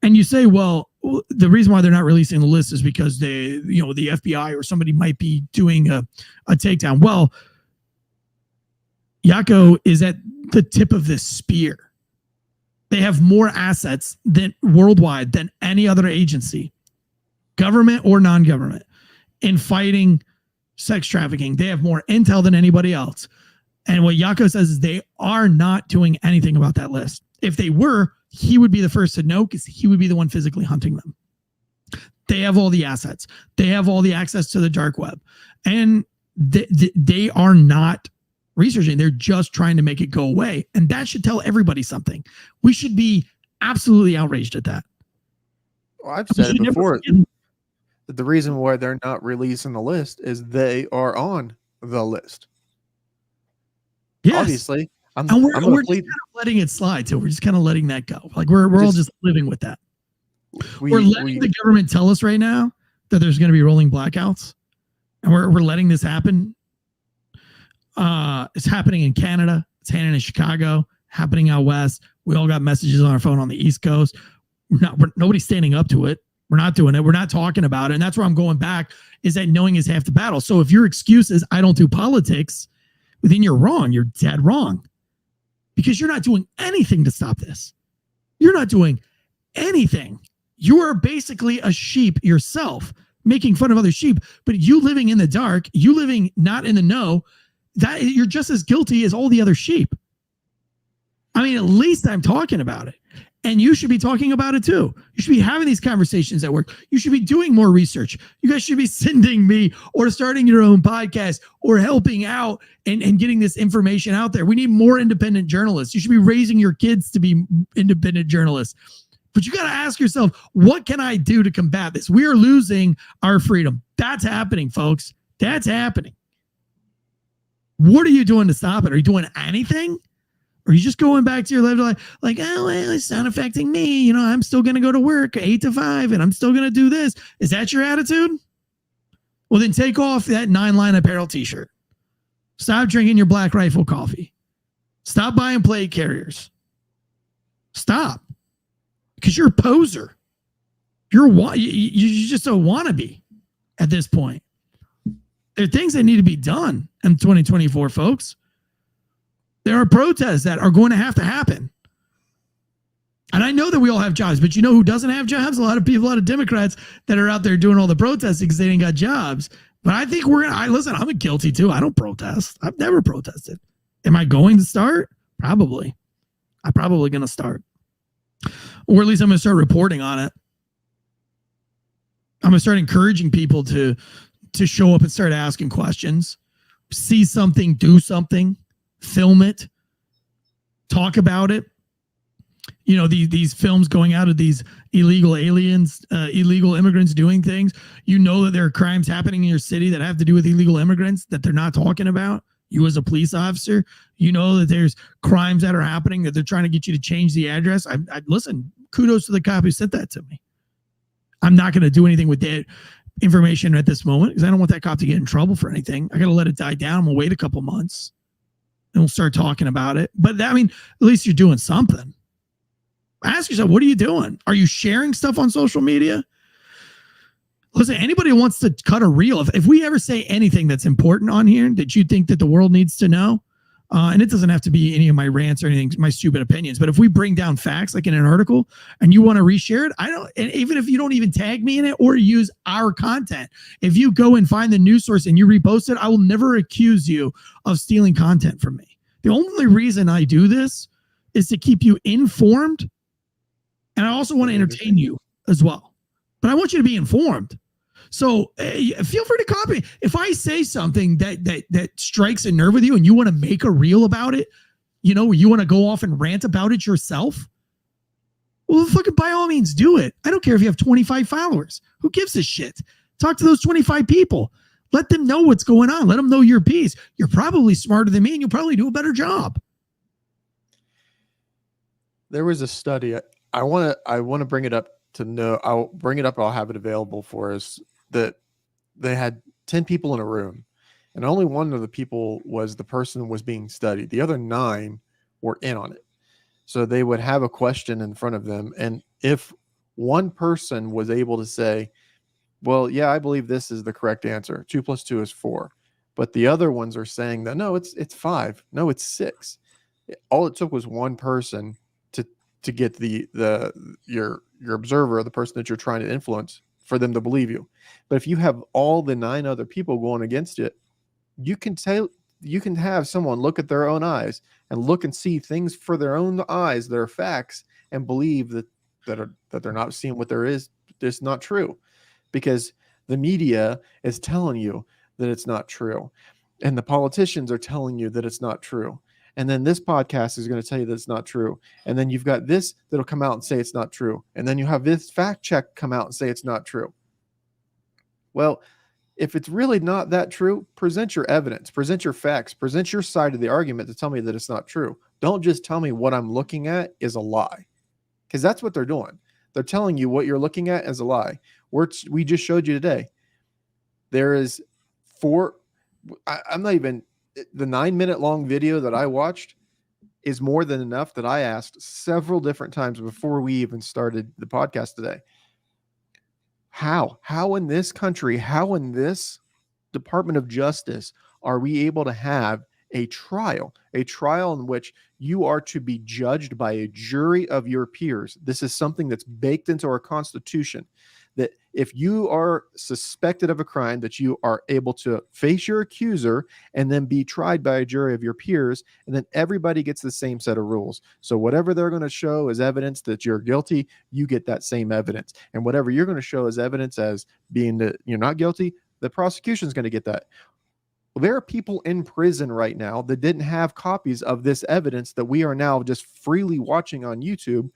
F: And you say, well, the reason why they're not releasing the list is because the FBI or somebody might be doing a takedown. Well, Yako is at the tip of this spear. They have more assets than worldwide than any other agency, government or non-government, in fighting sex trafficking. They have more intel than anybody else. And what Yako says is they are not doing anything about that list. If they were, he would be the first to know, because he would be the one physically hunting them. They have all the assets. They have all the access to the dark web. And they are not researching. They're just trying to make it go away. And that should tell everybody something. We should be absolutely outraged at that.
G: Well, I've said it before. The reason why they're not releasing the list is they are on the list.
F: Yes.
G: Obviously,
F: we're just kind of letting it slide. So we're just kind of letting that go. Like we're all just living with that. We're letting the government tell us right now that there's going to be rolling blackouts, and we're letting this happen. It's happening in Canada. It's happening in Chicago. Happening out west. We all got messages on our phone on the East Coast. Nobody's standing up to it. We're not doing it. We're not talking about it. And that's where I'm going back, is that knowing is half the battle. So if your excuse is I don't do politics, well, then you're wrong. You're dead wrong, because you're not doing anything to stop this. You're not doing anything. You are basically a sheep yourself, making fun of other sheep, but you living in the dark, you living not in the know, that you're just as guilty as all the other sheep. I mean, at least I'm talking about it. And you should be talking about it too. You should be having these conversations at work. You should be doing more research. You guys should be sending me or starting your own podcast or helping out and getting this information out there. We need more independent journalists. You should be raising your kids to be independent journalists. But you got to ask yourself, what can I do to combat this? We are losing our freedom. That's happening, folks. That's happening. What are you doing to stop it? Are you doing anything? Or are you just going back to your level like, oh, well, it's not affecting me. You know, I'm still going to go to work 8 to 5 and I'm still going to do this. Is that your attitude? Well, then take off that 9-line apparel t-shirt. Stop drinking your Black Rifle coffee. Stop buying plate carriers. Stop. Because you're a poser. You just a wannabe at this point. There are things that need to be done in 2024, folks. There are protests that are going to happen. And I know that we all have jobs, but you know who doesn't have jobs? A lot of people, a lot of Democrats that are out there doing all the protesting because they ain't got jobs. But I think listen, I'm guilty too. I don't protest. I've never protested. Am I going to start? Probably. I'm probably going to start. Or at least I'm going to start reporting on it. I'm going to start encouraging people to show up and start asking questions. See something, do something. Film it, talk about it. You know, these films going out of these illegal aliens, illegal immigrants doing things. You know that there are crimes happening in your city that have to do with illegal immigrants that they're not talking about. You as a police officer, you know that there's crimes that are happening that they're trying to get you to change the address. I listen, kudos to the cop who sent that to me. I'm not going to do anything with that information at this moment because I don't want that cop to get in trouble for anything. I got to let it die down. I'm going to wait a couple months. And we'll start talking about it. But at least you're doing something. Ask yourself, what are you doing? Are you sharing stuff on social media? Listen, anybody who wants to cut a reel, if we ever say anything that's important on here that you think that the world needs to know, And it doesn't have to be any of my rants or anything, my stupid opinions. But if we bring down facts, like in an article, and you want to reshare it, and even if you don't even tag me in it or use our content, if you go and find the news source and you repost it, I will never accuse you of stealing content from me. The only reason I do this is to keep you informed. And I also want to entertain you as well. But I want you to be informed. So feel free to copy. If I say something that strikes a nerve with you and you want to make a reel about it, you want to go off and rant about it yourself, well, fucking by all means do it. I don't care if you have 25 followers. Who gives a shit? Talk to those 25 people. Let them know what's going on. Let them know your piece. You're probably smarter than me and you'll probably do a better job.
G: There was a study. I want to bring it up to know. I'll bring it up. I'll have it available for us. That they had 10 people in a room, and only one of the people was the person was being studied. The other 9 were in on it. So they would have a question in front of them, and if one person was able to say, well, yeah, I believe this is the correct answer. 2 + 2 is 4. But the other ones are saying that, no, it's 5. No, it's 6. All it took was one person to get your observer, the person that you're trying to influence, for them to believe you. But if you have all the 9 other people going against it, you can have someone look at their own eyes and look and see things for their own eyes that are facts and believe that they're not seeing what there is. It's not true, because the media is telling you that it's not true, and the politicians are telling you that it's not true. And then this podcast is going to tell you that it's not true. And then you've got this that'll come out and say it's not true. And then you have this fact check come out and say it's not true. Well, if it's really not that true, present your evidence, present your facts, present your side of the argument to tell me that it's not true. Don't just tell me what I'm looking at is a lie, because that's what they're doing. They're telling you what you're looking at is a lie. We just showed you today. There is 4. I'm not even. The 9-minute long video that I watched is more than enough that I asked several different times before we even started the podcast today. How in this country, how in this Department of Justice are we able to have a trial in which you are to be judged by a jury of your peers? This is something that's baked into our Constitution, that if you are suspected of a crime, that you are able to face your accuser and then be tried by a jury of your peers, and then everybody gets the same set of rules. So whatever they're going to show as evidence that you're guilty, you get that same evidence. And whatever you're going to show as evidence as being that you're not guilty, the prosecution is going to get that. Well, there are people in prison right now that didn't have copies of this evidence that we are now just freely watching on YouTube,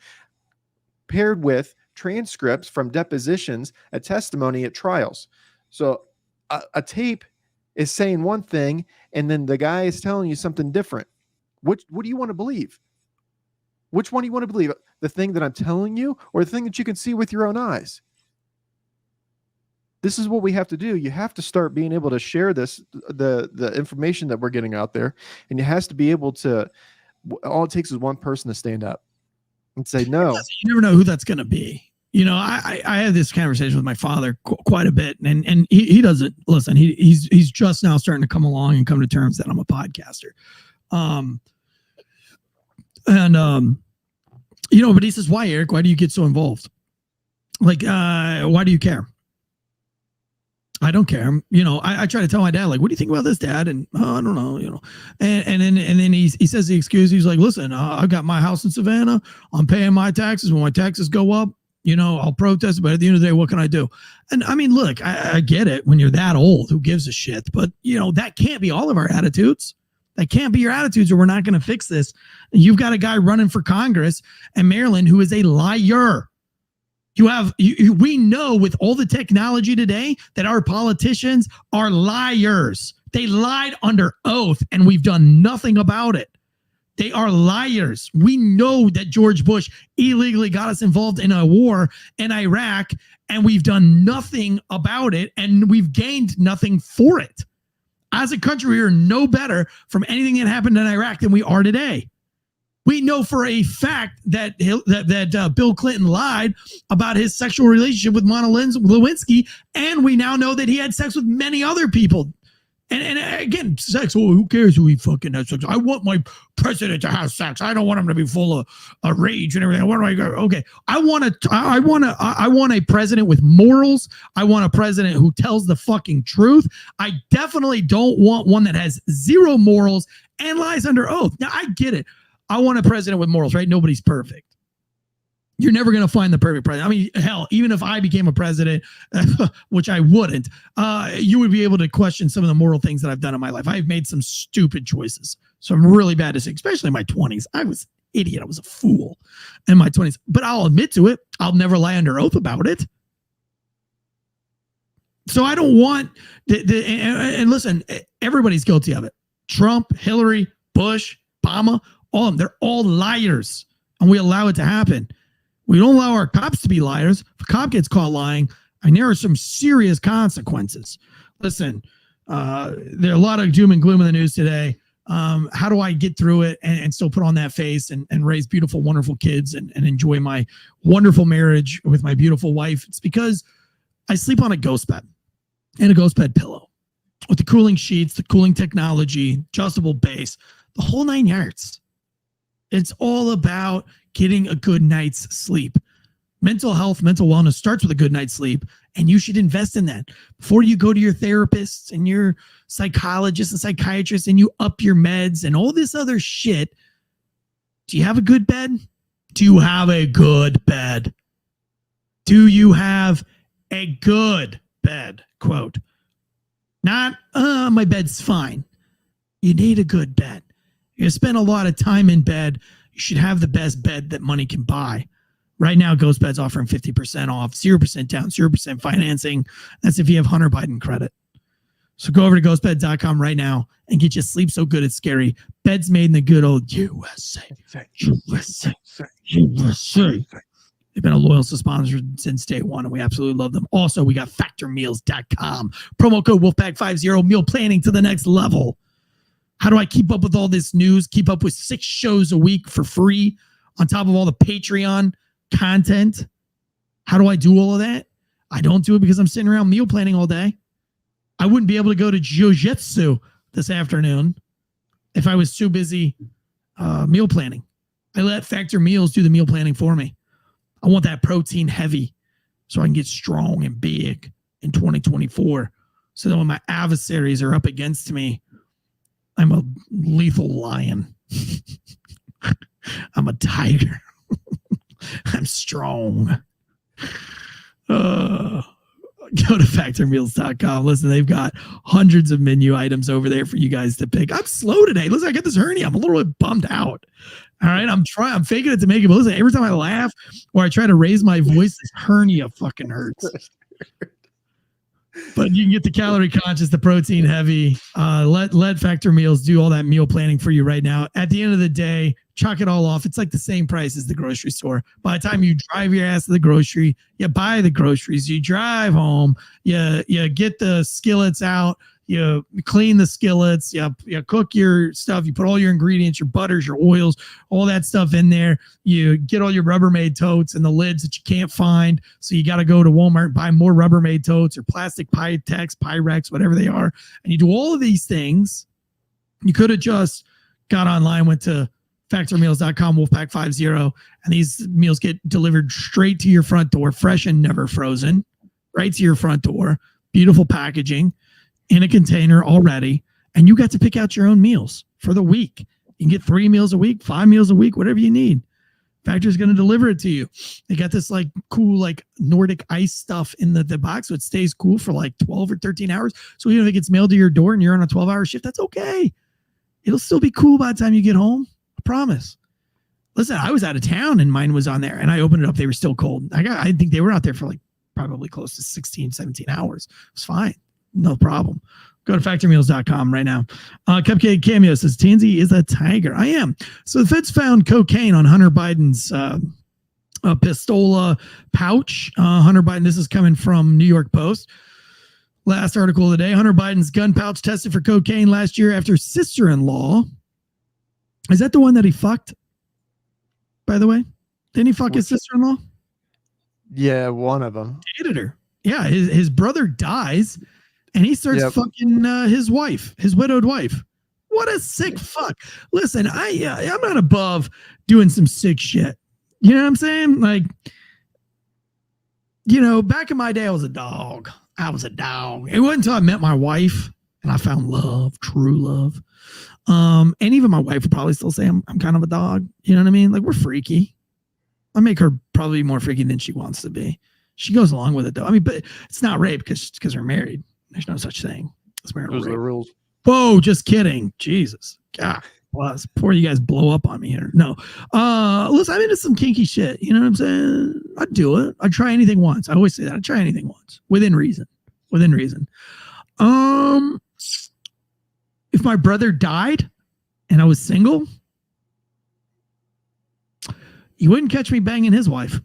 G: paired with transcripts from depositions, a testimony at trials. So a tape is saying one thing, and then the guy is telling you something different. What do you want to believe? Which one do you want to believe? The thing that I'm telling you, or the thing that you can see with your own eyes? This is what we have to do. You have to start being able to share the information that we're getting out there, and it has to be able to. All it takes is one person to stand up and say no.
F: You never know who that's going to be. I had this conversation with my father quite a bit, and he doesn't listen. He's just now starting to come along and come to terms that I'm a podcaster. But he says, why, Eric? Why do you get so involved? Like, why do you care? I don't care. I try to tell my dad, like, what do you think about this, Dad? And I don't know, and then he says the excuse. He's like, listen, I've got my house in Savannah. I'm paying my taxes. When my taxes go up, I'll protest. But at the end of the day, what can I do? And I mean, look, I get it. When you're that old, who gives a shit? But that can't be all of our attitudes. That can't be your attitudes, or we're not going to fix this. You've got a guy running for Congress in Maryland who is a liar. We know with all the technology today that our politicians are liars. They lied under oath, and we've done nothing about it. They are liars. We know that George Bush illegally got us involved in a war in Iraq, and we've done nothing about it, and we've gained nothing for it. As a country, we are no better from anything that happened in Iraq than we are today. We know for a fact that Bill Clinton lied about his sexual relationship with Monica Lewinsky, and we now know that he had sex with many other people And again, sex. Well, who cares who he fucking has sex? I want my president to have sex. I don't want him to be full of rage and everything. Where do I go? Okay, I want a president with morals. I want a president who tells the fucking truth. I definitely don't want one that has zero morals and lies under oath. Now, I get it. I want a president with morals, right? Nobody's perfect. You're never going to find the perfect president. I mean, hell, even if I became a president, which I wouldn't, you would be able to question some of the moral things that I've done in my life. I've made some stupid choices, some really bad decisions, especially in my 20s. I was an idiot. I was a fool in my 20s, but I'll admit to it. I'll never lie under oath about it. So I don't want and listen, everybody's guilty of it. Trump, Hillary, Bush, Obama, all of them, they're all liars, and we allow it to happen. We don't allow our cops to be liars. If a cop gets caught lying, I mean, there are some serious consequences. Listen, there are a lot of doom and gloom in the news today. How do I get through it and still put on that face and raise beautiful, wonderful kids and enjoy my wonderful marriage with my beautiful wife? It's because I sleep on a ghost bed and a ghost bed pillow with the cooling sheets, the cooling technology, adjustable base, the whole 9 yards. It's all about getting a good night's sleep. Mental health, mental wellness starts with a good night's sleep, and you should invest in that before you go to your therapists and your psychologists and psychiatrists and you up your meds and all this other shit. Do you have a good bed? Do you have a good bed? Do you have a good bed? Quote. Not, my bed's fine. You need a good bed. You spend a lot of time in bed. You should have the best bed that money can buy. Right now, Ghost Bed's offering 50% off, 0% down, 0% financing. That's if you have Hunter Biden credit. So go over to ghostbed.com right now and get you sleep so good it's scary. Beds made in the good old USA. USA. USA. They've been a loyal sponsor since day one, and we absolutely love them. Also, we got factormeals.com. Promo code Wolfpack50, meal planning to the next level. How do I keep up with all this news? Keep up with 6 shows a week for free on top of all the Patreon content. How do I do all of that? I don't do it because I'm sitting around meal planning all day. I wouldn't be able to go to jiu-jitsu this afternoon if I was too busy meal planning. I let Factor Meals do the meal planning for me. I want that protein heavy so I can get strong and big in 2024. So that when my adversaries are up against me, I'm a lethal lion. I'm a tiger. I'm strong. Go to factormeals.com. Listen, they've got hundreds of menu items over there for you guys to pick. I'm slow today. Listen, I got this hernia. I'm a little bit bummed out. All right, I'm faking it to make it. But listen, every time I laugh or I try to raise my voice, this hernia fucking hurts. But you can get the calorie conscious, the protein heavy. Let Factor Meals do all that meal planning for you right now. At the end of the day, chalk it all off. It's like the same price as the grocery store. By the time you drive your ass to the grocery, you buy the groceries, you drive home, you get the skillets out, you clean the skillets, you cook your stuff, you put all your ingredients, your butters, your oils, all that stuff in there. You get all your Rubbermaid totes and the lids that you can't find. So you got to go to Walmart and buy more Rubbermaid totes or plastic Pytex, Pyrex, whatever they are. And you do all of these things. You could have just got online, went to factormeals.com, Wolfpack50, and these meals get delivered straight to your front door, fresh and never frozen, right to your front door. Beautiful packaging in a container already, and you got to pick out your own meals for the week. You can get 3 meals a week, 5 meals a week, whatever you need. Factor's going to deliver it to you. They got this like cool like Nordic ice stuff in the box, so it stays cool for like 12 or 13 hours. So even if it gets mailed to your door and you're on a 12-hour shift, that's okay. It'll still be cool by the time you get home. I promise. Listen, I was out of town and mine was on there, and I opened it up. They were still cold. I think they were out there for like probably close to 16, 17 hours. It was fine. No problem. Go to factormeals.com right now. Cupcake Cameo says, Tansey is a tiger. I am. So the feds found cocaine on Hunter Biden's pistola pouch. Hunter Biden, this is coming from New York Post. Last article of the day. Hunter Biden's gun pouch tested for cocaine last year after sister-in-law. Is that the one that he fucked, by the way? Didn't he fuck his sister-in-law?
G: Yeah, one of them.
F: Dated her. Yeah, his brother dies. and he starts fucking his wife, his widowed wife. What a sick fuck. Listen, I'm not above doing some sick shit. You know what I'm saying? Like, you know, back in my day, I was a dog. It wasn't until I met my wife and I found love, true love. And even my wife would probably still say I'm kind of a dog. You know what I mean? Like, we're freaky. I make her probably more freaky than she wants to be. She goes along with it though. I mean, but it's not rape because we're married. There's no such thing.
G: Those are the rules.
F: Whoa, just kidding. Jesus. God. Well, poor you guys blow up on me here. No. Listen, I'm into some kinky shit. You know what I'm saying? I'd do it. I'd try anything once. I always say that. I'd try anything once. Within reason. If my brother died and I was single, you wouldn't catch me banging his wife.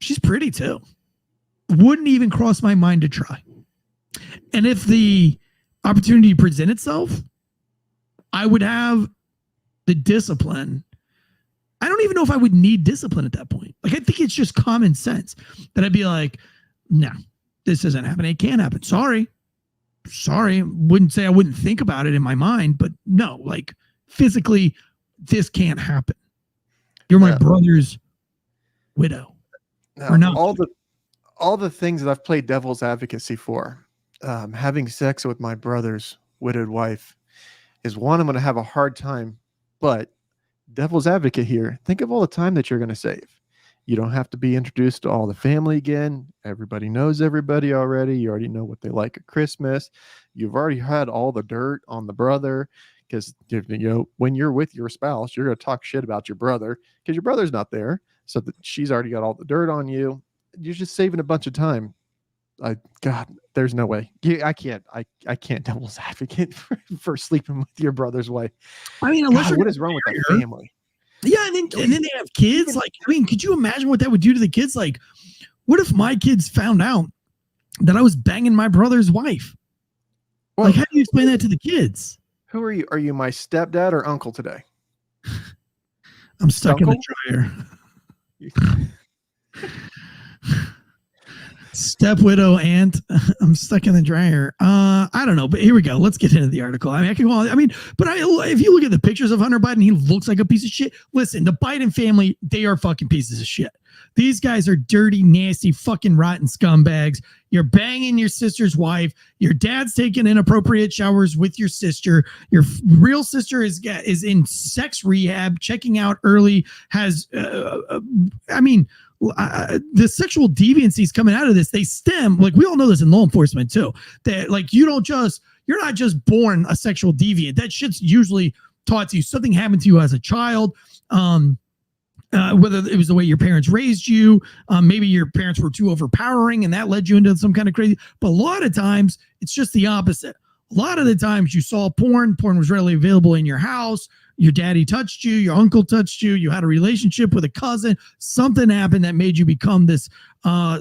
F: She's pretty too. Wouldn't even cross my mind to try. And if the opportunity present itself, I would have the discipline. I don't even know if I would need discipline at that point. Like, I think it's just common sense that I'd be like, no, this isn't happening. It can't happen. Sorry. Wouldn't say I wouldn't think about it in my mind, but no, like, physically, this can't happen. You're my brother's widow. Or not.
G: All the things that I've played devil's advocacy for, having sex with my brother's widowed wife is one I'm going to have a hard time, but devil's advocate here, think of all the time that you're going to save. You don't have to be introduced to all the family again. Everybody knows everybody already. You already know what they like at Christmas. You've already had all the dirt on the brother, because, you know, when you're with your spouse, you're going to talk shit about your brother because your brother's not there. So that she's already got all the dirt on you. You're just saving a bunch of time. God, there's no way. I can't devil's advocate for sleeping with your brother's wife.
F: I mean, unless
G: what is wrong with that family?
F: Yeah, and then they have kids. Like, I mean, could you imagine what that would do to the kids? Like, what if my kids found out that I was banging my brother's wife? Well, like, how do you explain that to the kids?
G: Who are you? Are you my stepdad or uncle today?
F: I'm stuck in the dryer. Step widow aunt. I'm stuck in the dryer. I don't know, but here we go. Let's get into the article. I mean, if you look at the pictures of Hunter Biden, he looks like a piece of shit. Listen, the Biden family, they are fucking pieces of shit. These guys are dirty, nasty, fucking rotten scumbags. You're banging your sister's wife. Your dad's taking inappropriate showers with your sister. Your real sister is in sex rehab, checking out early, the sexual deviancies coming out of this, they stem, like, we all know this in law enforcement too, that, like, you're not just born a sexual deviant. That shit's usually taught to you. Something happened to you as a child. Whether it was the way your parents raised you, maybe your parents were too overpowering and that led you into some kind of crazy, but a lot of times it's just the opposite. A lot of the times you saw porn was readily available in your house. Your daddy touched you, your uncle touched you, you had a relationship with a cousin, something happened that made you become this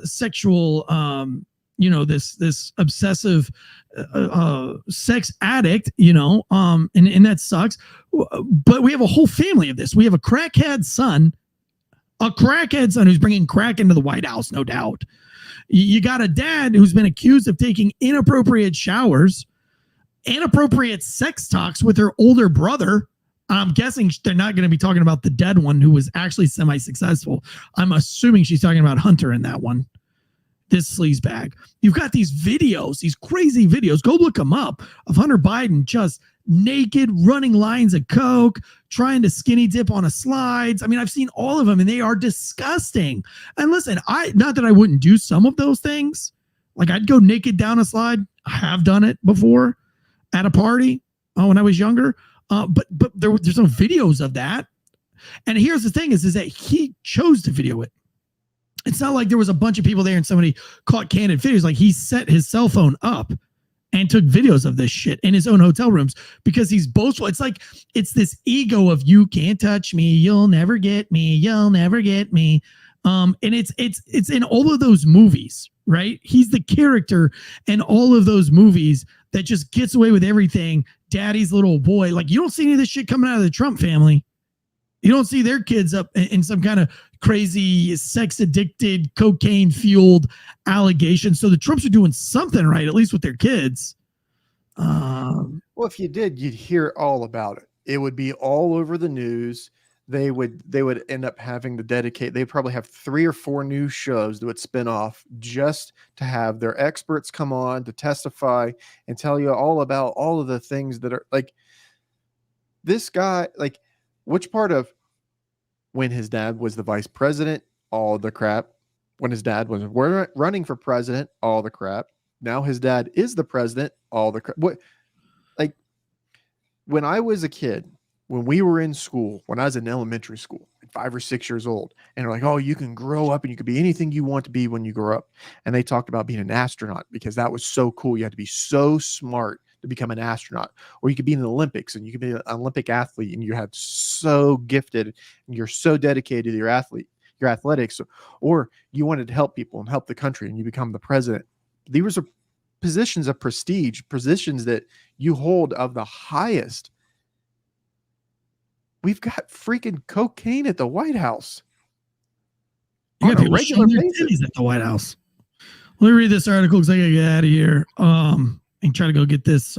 F: sexual, this obsessive sex addict, and that sucks. But we have a whole family of this. We have a crackhead son who's bringing crack into the White House, no doubt. You got a dad who's been accused of taking inappropriate showers, inappropriate sex talks with her older brother. I'm guessing they're not going to be talking about the dead one who was actually semi-successful. I'm assuming she's talking about Hunter in that one. This sleazebag. You've got these videos, these crazy videos. Go look them up of Hunter Biden just naked, running lines of coke, trying to skinny dip on a slides. I mean, I've seen all of them and they are disgusting. And listen, not that I wouldn't do some of those things. Like, I'd go naked down a slide. I have done it before at a party when I was younger. But there's no videos of that. And here's the thing is that he chose to video it. It's not like there was a bunch of people there and somebody caught candid videos. Like, he set his cell phone up and took videos of this shit in his own hotel rooms because he's boastful. It's like, it's this ego of, you can't touch me. You'll never get me. You'll never get me. And it's in all of those movies, right? He's the character in all of those movies that just gets away with everything. Daddy's little boy. Like, you don't see any of this shit coming out of the Trump family. You don't see their kids up in some kind of crazy sex addicted, cocaine fueled allegation. So the Trumps are doing something right, at least with their kids.
G: Well, if you did, you'd hear all about it. It would be all over the news. They would end up having to dedicate. They'd probably have 3 or 4 new shows that would spin off just to have their experts come on to testify and tell you all about all of the things that are like this guy, like which part of when his dad was the vice president, all the crap. When his dad was running for president, all the crap. Now his dad is the president, all the crap. What, like when I was a kid, when we were in school, when I was in elementary school, 5 or 6 years old, and they're like, oh, you can grow up and you can be anything you want to be when you grow up. And they talked about being an astronaut because that was so cool. You had to be so smart to become an astronaut, or you could be in the Olympics and you could be an Olympic athlete and you had so gifted and you're so dedicated to your athletics, or you wanted to help people and help the country and you become the president. These are positions of prestige, positions that you hold of the highest. We've got freaking cocaine at the White House.
F: You got people showing their titties at the White House. Let me read this article because I gotta get out of here. And try to go get this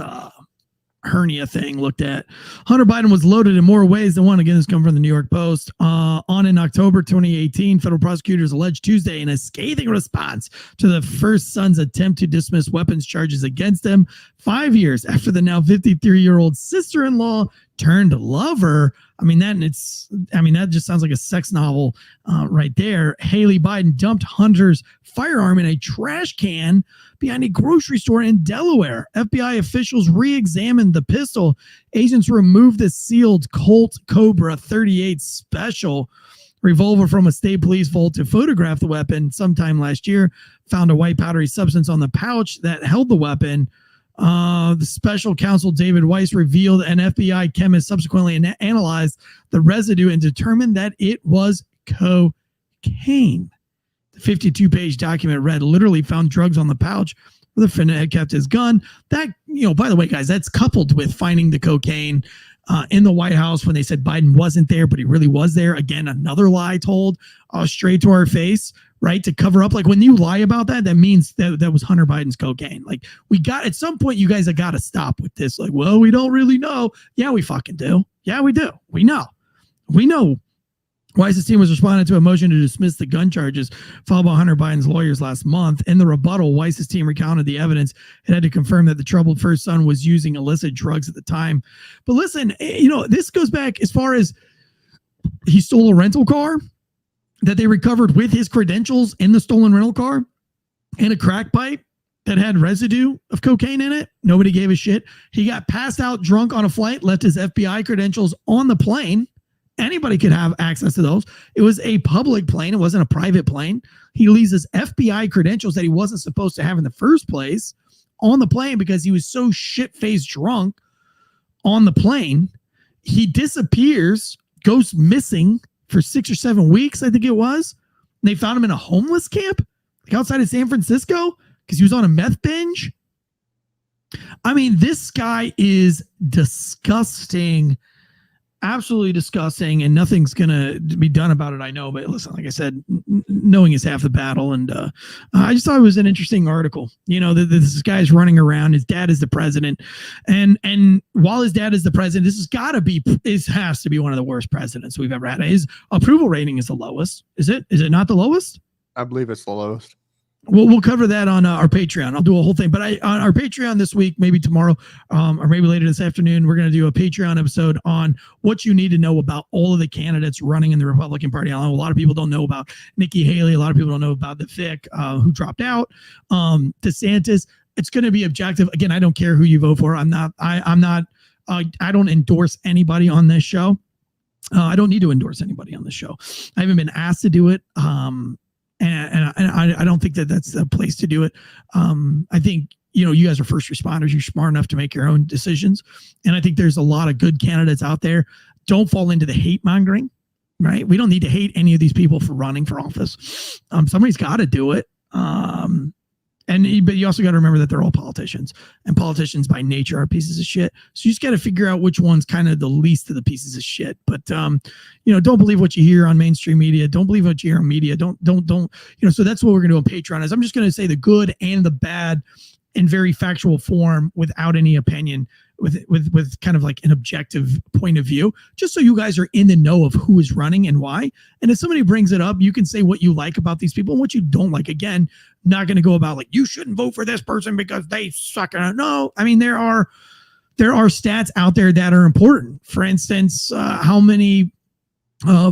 F: hernia thing looked at. Hunter Biden was loaded in more ways than one. Again, this comes from the New York Post. On in October 2018, federal prosecutors alleged Tuesday in a scathing response to the first son's attempt to dismiss weapons charges against him 5 years after the now 53-year-old sister-in-law turned lover. That just sounds like a sex novel right there. Haley Biden dumped Hunter's firearm in a trash can behind a grocery store in Delaware. FBI officials re-examined the pistol. Agents removed the sealed Colt Cobra 38 Special revolver from a state police vault to photograph the weapon sometime last year. Found a white powdery substance on the pouch that held the weapon. The special counsel David Weiss revealed an FBI chemist subsequently analyzed the residue and determined that it was cocaine. The 52-page document read, literally found drugs on the pouch where the defendant had kept his gun. That, by the way, guys, that's coupled with finding the cocaine in the White House when they said Biden wasn't there, but he really was there. Again, another lie told straight to our face, right? To cover up. Like when you lie about that, that means that was Hunter Biden's cocaine. Like at some point, you guys have got to stop with this. Like, well, we don't really know. Yeah, we fucking do. Yeah, we do. We know. Weiss's team was responding to a motion to dismiss the gun charges filed by Hunter Biden's lawyers last month. In the rebuttal, Weiss's team recounted the evidence and had to confirm that the troubled first son was using illicit drugs at the time. But listen, this goes back as far as he stole a rental car that they recovered with his credentials in the stolen rental car and a crack pipe that had residue of cocaine in it. Nobody gave a shit. He got passed out drunk on a flight, left his FBI credentials on the plane. Anybody could have access to those. It was a public plane. It wasn't a private plane. He leaves his FBI credentials that he wasn't supposed to have in the first place on the plane because he was so shit-faced drunk on the plane. He disappears, goes missing for 6 or 7 weeks, I think it was. And they found him in a homeless camp like outside of San Francisco because he was on a meth binge. This guy is disgusting. Absolutely disgusting, and nothing's gonna be done about it. I know, but listen, like I said, knowing is half the battle. And I just thought it was an interesting article. This guy's running around. His dad is the president, and while his dad is the president, this has to be one of the worst presidents we've ever had. His approval rating is the lowest. Is it? Is it not the lowest?
G: I believe it's the lowest.
F: We'll cover that on our Patreon. I'll do a whole thing, but on our Patreon this week, maybe tomorrow, or maybe later this afternoon, we're going to do a Patreon episode on what you need to know about all of the candidates running in the Republican Party. I know a lot of people don't know about Nikki Haley. A lot of people don't know about the Vic who dropped out. DeSantis. It's going to be objective. Again, I don't care who you vote for. I don't endorse anybody on this show. I don't need to endorse anybody on this show. I haven't been asked to do it. And I don't think that's the place to do it. I think, you guys are first responders. You're smart enough to make your own decisions. And I think there's a lot of good candidates out there. Don't fall into the hate mongering, right? We don't need to hate any of these people for running for office. Somebody's got to do it. But you also got to remember that they're all politicians, and politicians by nature are pieces of shit. So you just got to figure out which one's kind of the least of the pieces of shit. But don't believe what you hear on mainstream media. Don't believe what you hear on media. Don't. So that's what we're gonna do on Patreon. Is I'm just gonna say the good and the bad in very factual form without any opinion, with kind of like an objective point of view, just so you guys are in the know of who is running and why. And if somebody brings it up, you can say what you like about these people and what you don't like. Again, not going to go about like, you shouldn't vote for this person because they suck. No, I mean, there are stats out there that are important. For instance, how many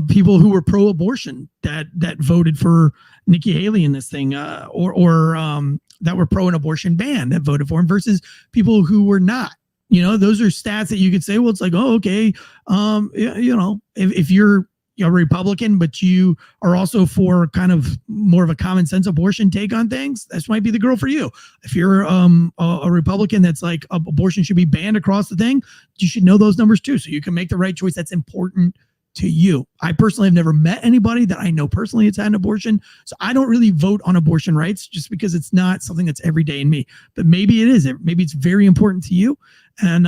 F: people who were pro-abortion that voted for Nikki Haley in this thing, or that were pro an abortion ban that voted for him versus people who were not. Those are stats that you could say, well, it's like, oh, okay. If you're a Republican, but you are also for kind of more of a common sense abortion take on things, this might be the girl for you. If you're a Republican that's like abortion should be banned across the thing, you should know those numbers too, so you can make the right choice that's important to you. I personally have never met anybody that I know personally that's had an abortion, so I don't really vote on abortion rights just because it's not something that's every day in me. But maybe it is. Maybe it's very important to you, and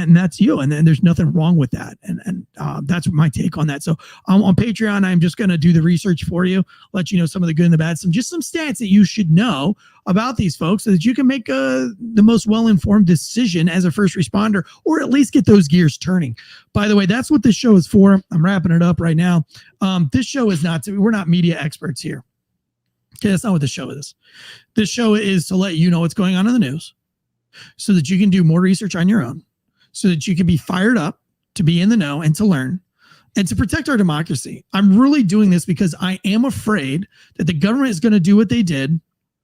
F: that's you. And then there's nothing wrong with that. And that's my take on that. So on Patreon, I'm just going to do the research for you, let you know some of the good and the bad, some stats that you should know about these folks so that you can make the most well-informed decision as a first responder, or at least get those gears turning. By the way, that's what this show is for. I'm wrapping it up right now. This show is we're not media experts here. Okay, that's not what this show is. This show is to let you know what's going on in the news so that you can do more research on your own, so that you can be fired up to be in the know and to learn and to protect our democracy. I'm really doing this because I am afraid that the government is going to do what they did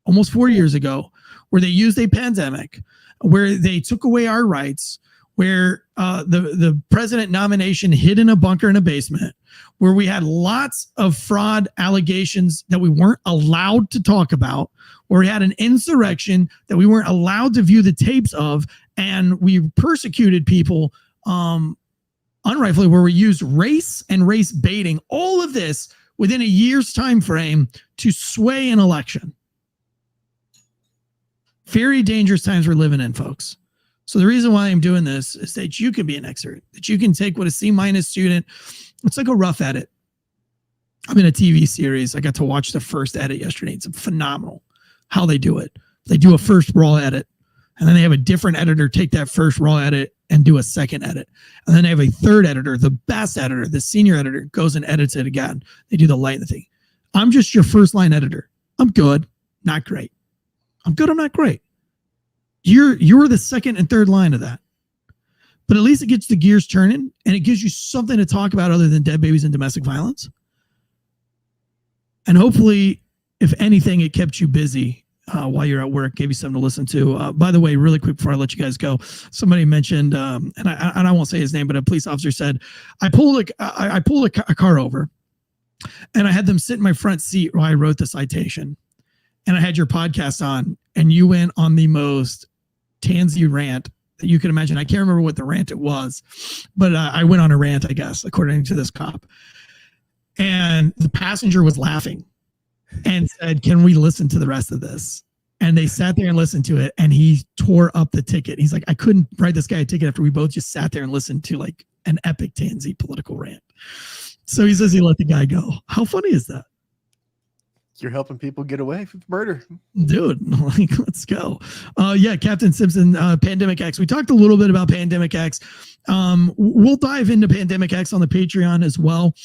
F: almost 4 years ago, where they used a pandemic, where they took away our rights, where the president nomination hid in a bunker in a basement, where we had lots of fraud allegations that we weren't allowed to talk about, where we had an insurrection that we weren't allowed to view the tapes of, and we persecuted people unrightfully, where we used race and race baiting, all of this within a year's time frame to sway an election. Very dangerous times we're living in, folks. So the reason why I'm doing this is that you can be an expert, that you can take what a C- student, it's like a rough edit. I'm in a TV series. I got to watch the first edit yesterday. It's phenomenal how they do it. They do a first raw edit, and then they have a different editor take that first raw edit and do a second edit. And then they have a third editor, the best editor, the senior editor, goes and edits it again. They do the light and the thing. I'm just your first line editor. I'm good, not great. I'm good, I'm not great. You're the second and third line of that. But at least it gets the gears turning, and it gives you something to talk about other than dead babies and domestic violence. And hopefully, if anything, it kept you busy while you're at work, gave you something to listen to. By the way, really quick before I let you guys go, somebody mentioned, and I won't say his name, but a police officer said, I pulled a car over, and I had them sit in my front seat while I wrote the citation. And I had your podcast on, and you went on the most Tansey rant that you can imagine. I can't remember what the rant it was, but I went on a rant, I guess, according to this cop. And the passenger was laughing and said, can we listen to the rest of this? And they sat there and listened to it, and he tore up the ticket. He's like, I couldn't write this guy a ticket after we both just sat there and listened to like an epic Tansey political rant. So he says he let the guy go. How funny is that?
G: You're helping people get away from murder.
F: Dude, like, let's go. Yeah, Captain Simpson, Pandemic X. We talked a little bit about Pandemic X. We'll dive into Pandemic X on the Patreon as well.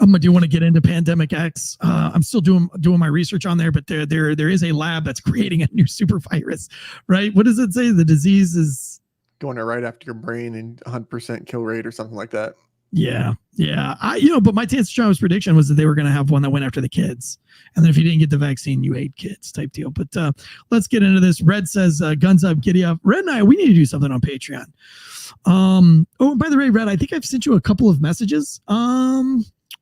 F: I do want to get into Pandemic X. I'm still doing my research on there, but there is a lab that's creating a new super virus, right? What does it say? The disease is
G: going right after your brain and 100% kill rate or something like that.
F: Yeah. But my Tansey Travis prediction was that they were going to have one that went after the kids. And then if you didn't get the vaccine, you ate kids type deal. But let's get into this. Red says, guns up, giddy up. Red and I, we need to do something on Patreon. Oh, by the way, Red, I think I've sent you a couple of messages.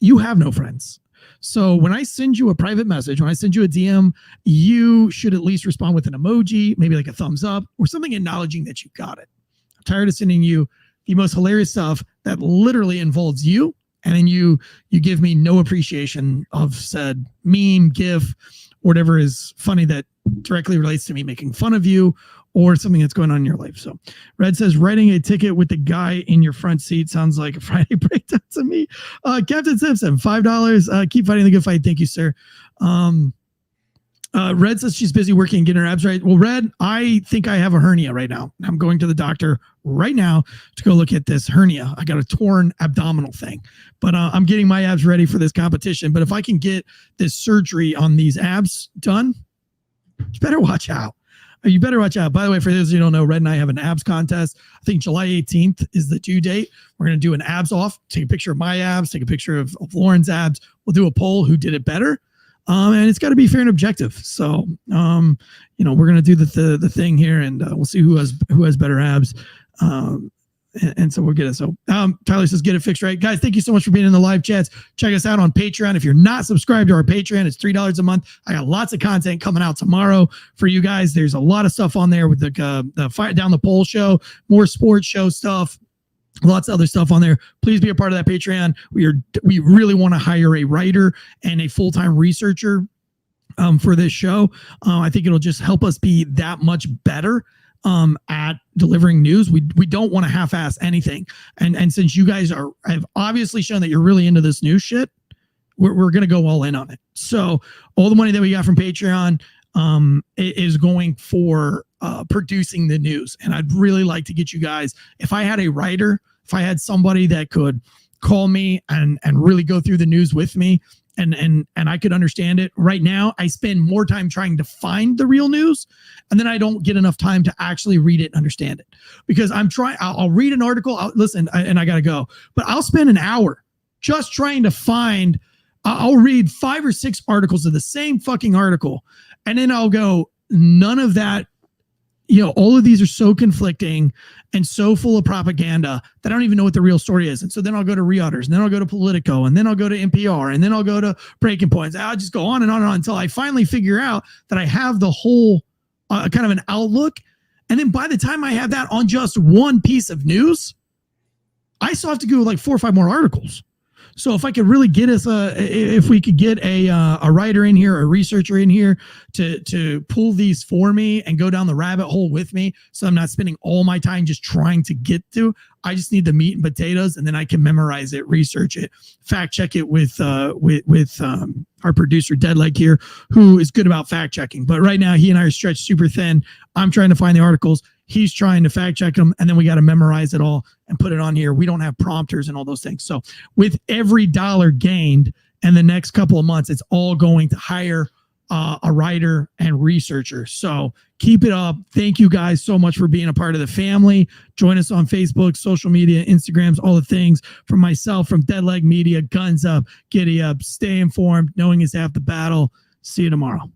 F: You have no friends. So when I send you a private message, when I send you a DM, you should at least respond with an emoji, maybe like a thumbs up or something acknowledging that you got it. I'm tired of sending you the most hilarious stuff that literally involves you, and then you give me no appreciation of said meme, gif, whatever is funny that directly relates to me making fun of you or something that's going on in your life. So Red says, writing a ticket with the guy in your front seat sounds like a Friday breakdown to me. Captain Simpson, $5. Keep fighting the good fight. Thank you, sir. Red says she's busy working and getting her abs right. Well, Red, I think I have a hernia right now. I'm going to the doctor right now to go look at this hernia. I got a torn abdominal thing, but I'm getting my abs ready for this competition. But if I can get this surgery on these abs done, you better watch out. You better watch out. By the way, for those of you who don't know, Red and I have an abs contest. I think July 18th is the due date. We're going to do an abs off, take a picture of my abs, take a picture of Lauren's abs. We'll do a poll who did it better. And it's got to be fair and objective. So, we're going to do the thing here, and we'll see who has better abs. And so we'll get it. So Tyler says, get it fixed right. Guys, thank you so much for being in the live chats. Check us out on Patreon. If you're not subscribed to our Patreon, it's $3 a month. I got lots of content coming out tomorrow for you guys. There's a lot of stuff on there with the Fight Down the Pole show, more sports show stuff. Lots of other stuff on there. Please be a part of that Patreon. We really want to hire a writer and a full-time researcher for this show. I think it'll just help us be that much better at delivering news. We don't want to half-ass anything. And since you guys have obviously shown that you're really into this news shit, we're going to go all in on it. So all the money that we got from Patreon is going for producing the news. And I'd really like to get you guys, if I had a writer, if I had somebody that could call me and really go through the news with me and I could understand it. Right now, I spend more time trying to find the real news, and then I don't get enough time to actually read it and understand it, because I'll read an article, and I got to go, but I'll spend an hour just trying to find, I'll read 5 or 6 articles of the same fucking article. And then I'll go, none of that, all of these are so conflicting and so full of propaganda that I don't even know what the real story is. And so then I'll go to Reuters, and then I'll go to Politico, and then I'll go to NPR, and then I'll go to Breaking Points. I'll just go on and on and on until I finally figure out that I have the whole kind of an outlook. And then by the time I have that on just one piece of news, I still have to go like 4 or 5 more articles. So if I could really get us if we could get a writer in here, a researcher in here to pull these for me and go down the rabbit hole with me, so I'm not spending all my time just trying to get to. I just need the meat and potatoes, and then I can memorize it, research it, fact check it with our producer Deadleg here, who is good about fact checking. But right now he and I are stretched super thin. I'm trying to find the articles. He's trying to fact check them, and then we got to memorize it all and put it on here. We don't have prompters and all those things. So with every dollar gained in the next couple of months, it's all going to hire a writer and researcher. So keep it up. Thank you guys so much for being a part of the family. Join us on Facebook, social media, Instagrams, all the things. From myself, from Deadleg Media, guns up, giddy up, stay informed. Knowing is half the battle. See you tomorrow.